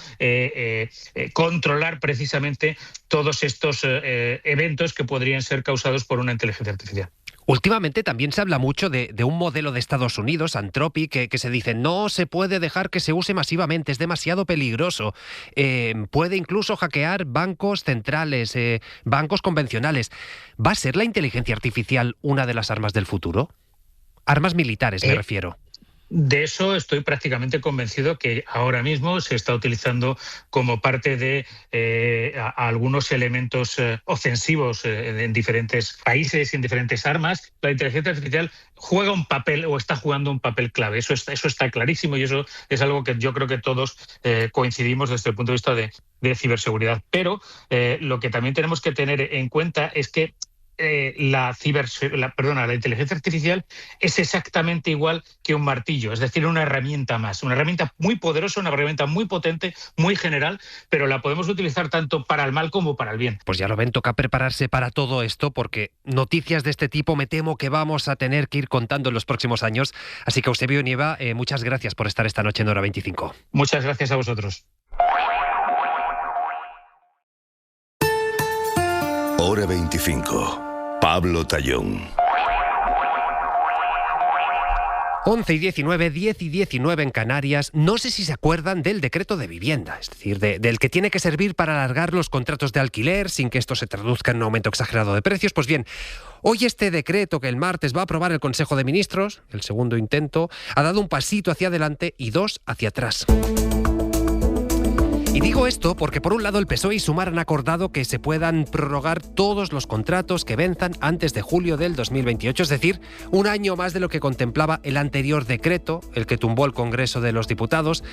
controlar precisamente todos estos eventos que podrían ser causados por una inteligencia artificial. Últimamente también se habla mucho de un modelo de Estados Unidos, Anthropic, que se dice no se puede dejar que se use masivamente, es demasiado peligroso. Puede incluso hackear bancos centrales, bancos convencionales. ¿Va a ser la inteligencia artificial una de las armas del futuro? Armas militares, me refiero. De eso estoy prácticamente convencido, que ahora mismo se está utilizando como parte de algunos elementos ofensivos en diferentes países y en diferentes armas. La inteligencia artificial juega un papel, o está jugando un papel clave. Eso está clarísimo, y eso es algo que yo creo que todos coincidimos desde el punto de vista de ciberseguridad. Pero lo que también tenemos que tener en cuenta es que la inteligencia artificial es exactamente igual que un martillo, es decir, una herramienta más, una herramienta muy poderosa, una herramienta muy potente, muy general, pero la podemos utilizar tanto para el mal como para el bien. Pues ya lo ven, toca prepararse para todo esto, porque noticias de este tipo me temo que vamos a tener que ir contando en los próximos años. Así que, Eusebio Nieva, muchas gracias por estar esta noche en Hora 25. Muchas gracias a vosotros. Hora 25. Pablo Tallón. 11 y 19, 10 y 19 en Canarias. No sé si se acuerdan del decreto de vivienda, es decir, del que tiene que servir para alargar los contratos de alquiler sin que esto se traduzca en un aumento exagerado de precios. Pues bien, hoy este decreto, que el martes va a aprobar el Consejo de Ministros, el segundo intento, ha dado un pasito hacia adelante y dos hacia atrás. Y digo esto porque, por un lado, el PSOE y Sumar han acordado que se puedan prorrogar todos los contratos que venzan antes de julio del 2028, es decir, un año más de lo que contemplaba el anterior decreto, el que tumbó el Congreso de los Diputados.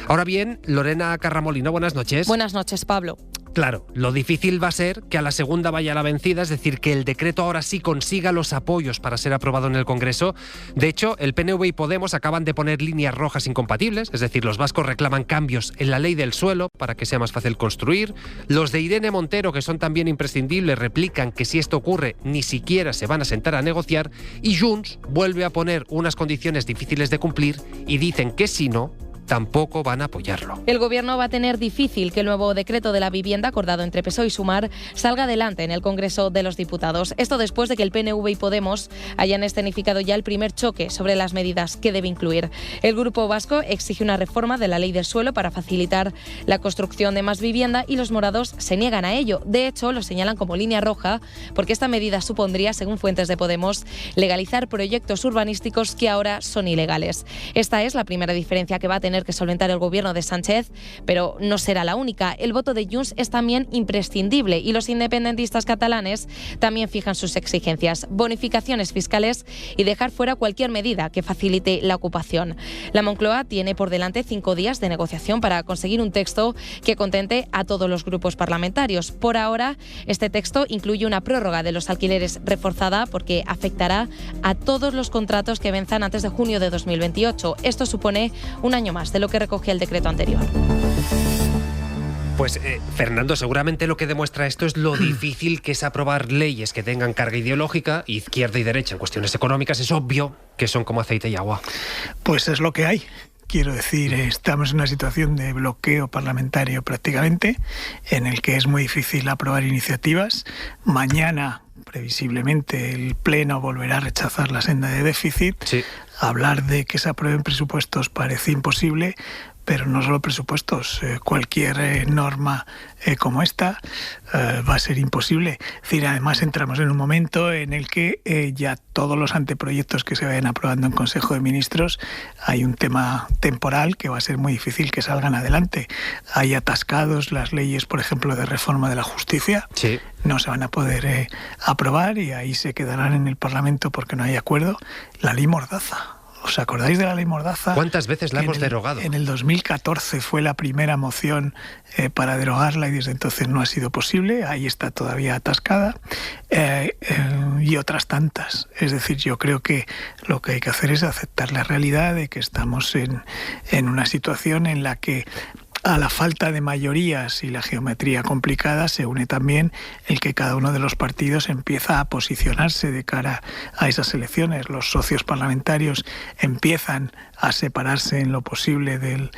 Ahora bien, Lorena Carramolino, buenas noches. Buenas noches, Pablo. Claro, lo difícil va a ser que a la segunda vaya la vencida, es decir, que el decreto ahora sí consiga los apoyos para ser aprobado en el Congreso. De hecho, el PNV y Podemos acaban de poner líneas rojas incompatibles, es decir, los vascos reclaman cambios en la ley del suelo para que sea más fácil construir. Los de Irene Montero, que son también imprescindibles, replican que si esto ocurre ni siquiera se van a sentar a negociar. Y Junts vuelve a poner unas condiciones difíciles de cumplir y dicen que si no, tampoco van a apoyarlo. El Gobierno va a tener difícil que el nuevo decreto de la vivienda acordado entre PSOE y Sumar salga adelante en el Congreso de los Diputados. Esto después de que el PNV y Podemos hayan escenificado ya el primer choque sobre las medidas que debe incluir. El Grupo Vasco exige una reforma de la ley del suelo para facilitar la construcción de más vivienda y los morados se niegan a ello. De hecho, lo señalan como línea roja porque esta medida supondría, según fuentes de Podemos, legalizar proyectos urbanísticos que ahora son ilegales. Esta es la primera diferencia que va a tener que solventar el gobierno de Sánchez, pero no será la única. El voto de Junts es también imprescindible y los independentistas catalanes también fijan sus exigencias: bonificaciones fiscales y dejar fuera cualquier medida que facilite la ocupación. La Moncloa tiene por delante 5 días de negociación para conseguir un texto que contente a todos los grupos parlamentarios. Por ahora, este texto incluye una prórroga de los alquileres reforzada porque afectará a todos los contratos que venzan antes de junio de 2028. Esto supone un año más de lo que recogía el decreto anterior. Pues, Fernando, seguramente lo que demuestra esto es lo difícil que es aprobar leyes que tengan carga ideológica, izquierda y derecha en cuestiones económicas. Es obvio que son como aceite y agua. Pues es lo que hay. Quiero decir, estamos en una situación de bloqueo parlamentario prácticamente, en el que es muy difícil aprobar iniciativas. Mañana, previsiblemente, el Pleno volverá a rechazar la senda de déficit. Sí. Hablar de que se aprueben presupuestos parece imposible, pero no solo presupuestos, cualquier norma como esta va a ser imposible. Es decir, además entramos en un momento en el que ya todos los anteproyectos que se vayan aprobando en Consejo de Ministros, hay un tema temporal que va a ser muy difícil que salgan adelante. Hay atascados las leyes, por ejemplo, de reforma de la justicia. Sí. No se van a poder aprobar y ahí se quedarán en el Parlamento porque no hay acuerdo. La ley Mordaza. ¿Os acordáis de la ley Mordaza? ¿Cuántas veces la hemos derogado? En el 2014 fue la primera moción para derogarla y desde entonces no ha sido posible. Ahí está todavía atascada. Y otras tantas. Es decir, yo creo que lo que hay que hacer es aceptar la realidad de que estamos en una situación en la que a la falta de mayorías y la geometría complicada se une también el que cada uno de los partidos empieza a posicionarse de cara a esas elecciones. Los socios parlamentarios empiezan a separarse en lo posible del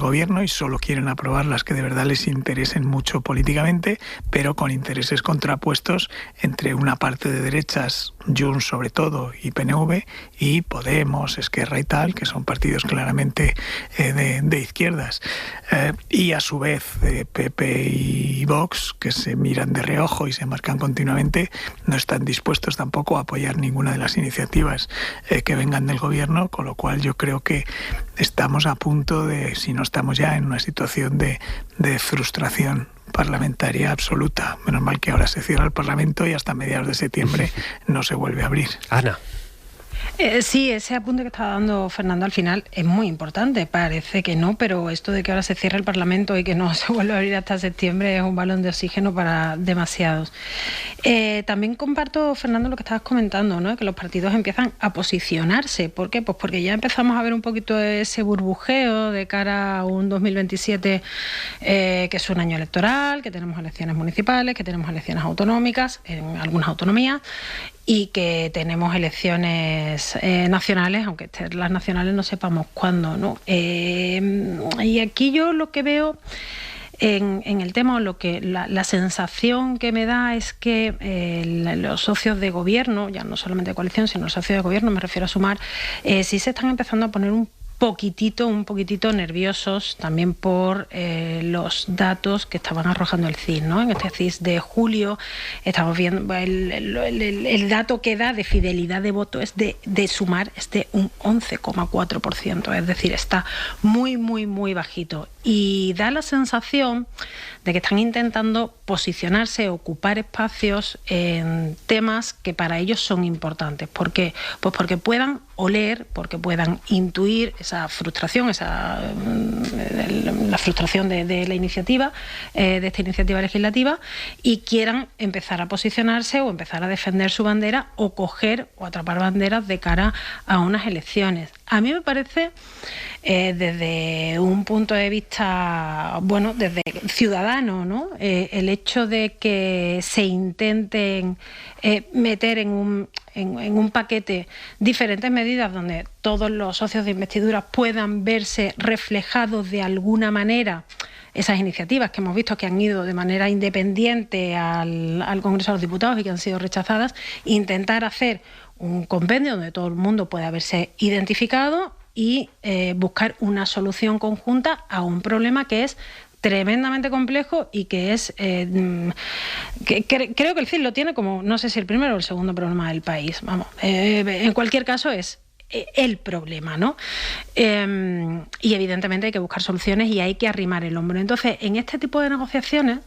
gobierno y solo quieren aprobar las que de verdad les interesen mucho políticamente, pero con intereses contrapuestos entre una parte de derechas, Junts sobre todo, y PNV, y Podemos, Esquerra y tal, que son partidos claramente de izquierdas. Y a su vez PP y Vox, que se miran de reojo y se marcan continuamente, no están dispuestos tampoco a apoyar ninguna de las iniciativas que vengan del gobierno, con lo cual yo creo que estamos a punto de, si no estamos ya en una situación de frustración parlamentaria absoluta. Menos mal que ahora se cierra el Parlamento y hasta mediados de septiembre no se vuelve a abrir. Ana. Sí, ese apunte que estaba dando Fernando al final es muy importante. Parece que no, pero esto de que ahora se cierre el Parlamento y que no se vuelva a abrir hasta septiembre es un balón de oxígeno para demasiados. También comparto, Fernando, lo que estabas comentando, ¿no? Que los partidos empiezan a posicionarse. ¿Por qué? Pues porque ya empezamos a ver un poquito ese burbujeo de cara a un 2027 que es un año electoral, que tenemos elecciones municipales, que tenemos elecciones autonómicas en algunas autonomías, y que tenemos elecciones nacionales, aunque las nacionales no sepamos cuándo, ¿no? Y aquí yo lo que veo en el tema, la sensación que me da es que los socios de gobierno, ya no solamente de coalición, sino los socios de gobierno, me refiero a Sumar, sí se están empezando a poner un poquitito nerviosos también por los datos que estaban arrojando el CIS, ¿no? En este CIS de julio estamos viendo el dato que da de fidelidad de voto es de Sumar es de un 11,4%, es decir, está muy bajito, y da la sensación de que están intentando posicionarse, ocupar espacios en temas que para ellos son importantes. ¿Por qué? Pues porque puedan oler, porque puedan intuir esa frustración, la frustración de la iniciativa, de esta iniciativa legislativa, y quieran empezar a posicionarse o empezar a defender su bandera o coger o atrapar banderas de cara a unas elecciones. A mí me parece, desde un punto de vista, bueno, desde ciudadano, ¿no? El hecho de que se intenten meter en un paquete diferentes medidas donde todos los socios de investidura puedan verse reflejados de alguna manera, esas iniciativas que hemos visto que han ido de manera independiente al Congreso de los Diputados y que han sido rechazadas, intentar hacer un compendio donde todo el mundo pueda verse identificado y buscar una solución conjunta a un problema que es tremendamente complejo y que es creo que el CIS lo tiene como, no sé si el primero o el segundo problema del país, vamos, en cualquier caso es el problema, ¿no? Y evidentemente hay que buscar soluciones y hay que arrimar el hombro. Entonces, en este tipo de negociaciones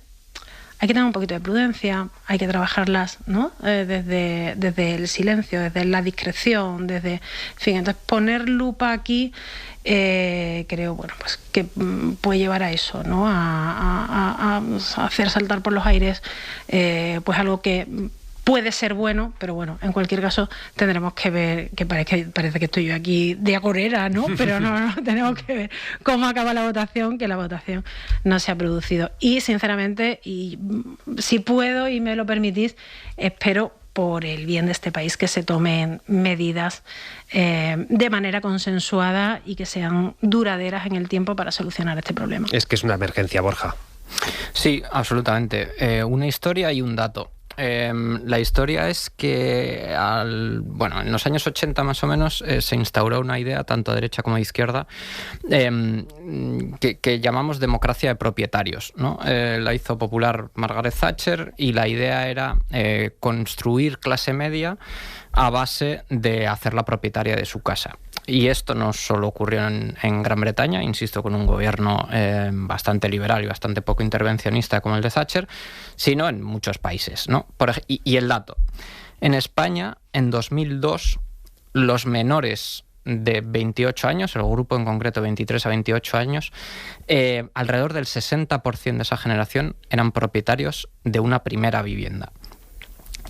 hay que tener un poquito de prudencia, hay que trabajarlas, ¿no? Desde el silencio, desde la discreción, en fin, entonces poner lupa aquí creo, bueno, pues que puede llevar a eso, ¿no? A hacer saltar por los aires pues algo que puede ser bueno, pero bueno, en cualquier caso tendremos que ver, que parece que estoy yo aquí de agorera, ¿no? Pero no, tenemos que ver cómo acaba la votación, que la votación no se ha producido. Y sinceramente, y si puedo y me lo permitís, espero por el bien de este país que se tomen medidas de manera consensuada y que sean duraderas en el tiempo para solucionar este problema. Es que es una emergencia, Borja. Sí, absolutamente. Una historia y un dato. La historia es que en los años 80 más o menos se instauró una idea, tanto a derecha como a izquierda, que llamamos democracia de propietarios, ¿no? La hizo popular Margaret Thatcher y la idea era construir clase media a base de hacerla propietaria de su casa. Y esto no solo ocurrió en Gran Bretaña, insisto, con un gobierno bastante liberal y bastante poco intervencionista como el de Thatcher, sino en muchos países, ¿no? Y el dato. En España, en 2002, los menores de 28 años, el grupo en concreto 23 a 28 años, alrededor del 60% de esa generación eran propietarios de una primera vivienda.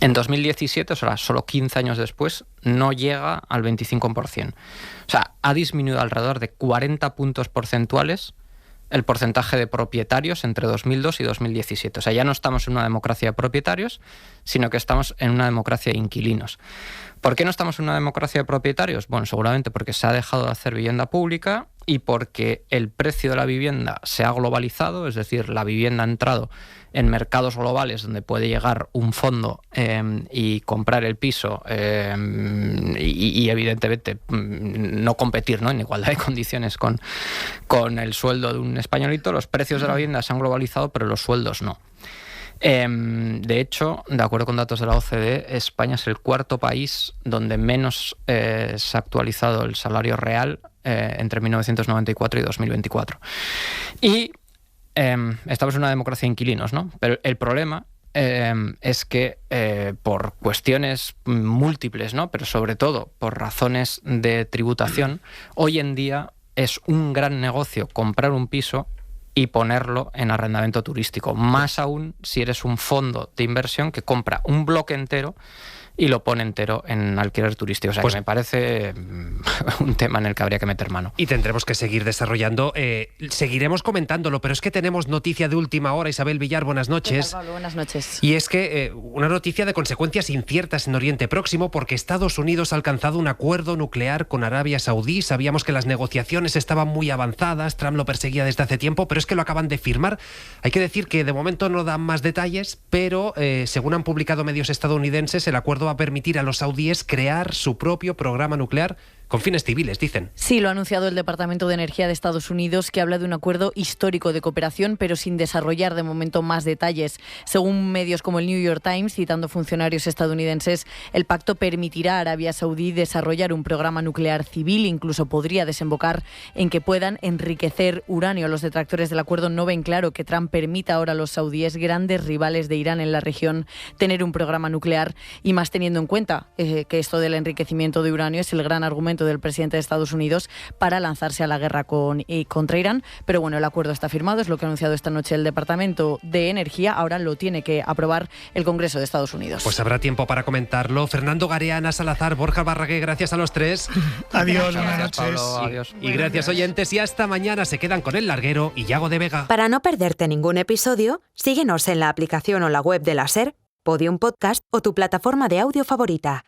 En 2017, o sea, solo 15 años después, no llega al 25%. O sea, ha disminuido alrededor de 40 puntos porcentuales el porcentaje de propietarios entre 2002 y 2017. O sea, ya no estamos en una democracia de propietarios, sino que estamos en una democracia de inquilinos. ¿Por qué no estamos en una democracia de propietarios? Bueno, seguramente porque se ha dejado de hacer vivienda pública y porque el precio de la vivienda se ha globalizado, es decir, la vivienda ha entrado en mercados globales donde puede llegar un fondo y comprar el piso y evidentemente no competir, ¿no?, en igualdad de condiciones con el sueldo de un españolito. Los precios de la vivienda se han globalizado, pero los sueldos no. De hecho, de acuerdo con datos de la OCDE, España es el cuarto país donde menos se ha actualizado el salario real entre 1994 y 2024. Y estamos en una democracia de inquilinos, ¿no? Pero el problema es que por cuestiones múltiples, ¿no?, pero sobre todo por razones de tributación, hoy en día es un gran negocio comprar un piso y ponerlo en arrendamiento turístico. Más aún si eres un fondo de inversión que compra un bloque entero y lo pone entero en alquiler turístico. O sea, pues, que me parece un tema en el que habría que meter mano. Y tendremos que seguir desarrollando. Seguiremos comentándolo, pero es que tenemos noticia de última hora. Isabel Villar, buenas noches. ¿Qué tal, Pablo? Buenas noches. Y es que una noticia de consecuencias inciertas en Oriente Próximo, porque Estados Unidos ha alcanzado un acuerdo nuclear con Arabia Saudí. Sabíamos que las negociaciones estaban muy avanzadas, Trump lo perseguía desde hace tiempo, pero es que lo acaban de firmar. Hay que decir que de momento no dan más detalles, pero según han publicado medios estadounidenses, el acuerdo va a permitir a los saudíes crear su propio programa nuclear con fines civiles, dicen. Sí, lo ha anunciado el Departamento de Energía de Estados Unidos, que habla de un acuerdo histórico de cooperación, pero sin desarrollar de momento más detalles. Según medios como el New York Times, citando funcionarios estadounidenses, el pacto permitirá a Arabia Saudí desarrollar un programa nuclear civil, incluso podría desembocar en que puedan enriquecer uranio. Los detractores del acuerdo no ven claro que Trump permita ahora a los saudíes, grandes rivales de Irán en la región, tener un programa nuclear, y más teniendo en cuenta que esto del enriquecimiento de uranio es el gran argumento del presidente de Estados Unidos para lanzarse a la guerra contra Irán. Pero bueno, el acuerdo está firmado, es lo que ha anunciado esta noche el Departamento de Energía. Ahora lo tiene que aprobar el Congreso de Estados Unidos. Pues habrá tiempo para comentarlo. Fernando Gareana, Salazar, Borja Barragué, gracias a los tres. Adiós, buenas noches. Pablo, adiós. Y gracias, oyentes, y hasta mañana. Se quedan con El Larguero y Yago de Vega. Para no perderte ningún episodio, síguenos en la aplicación o la web de la SER, Podium Podcast o tu plataforma de audio favorita.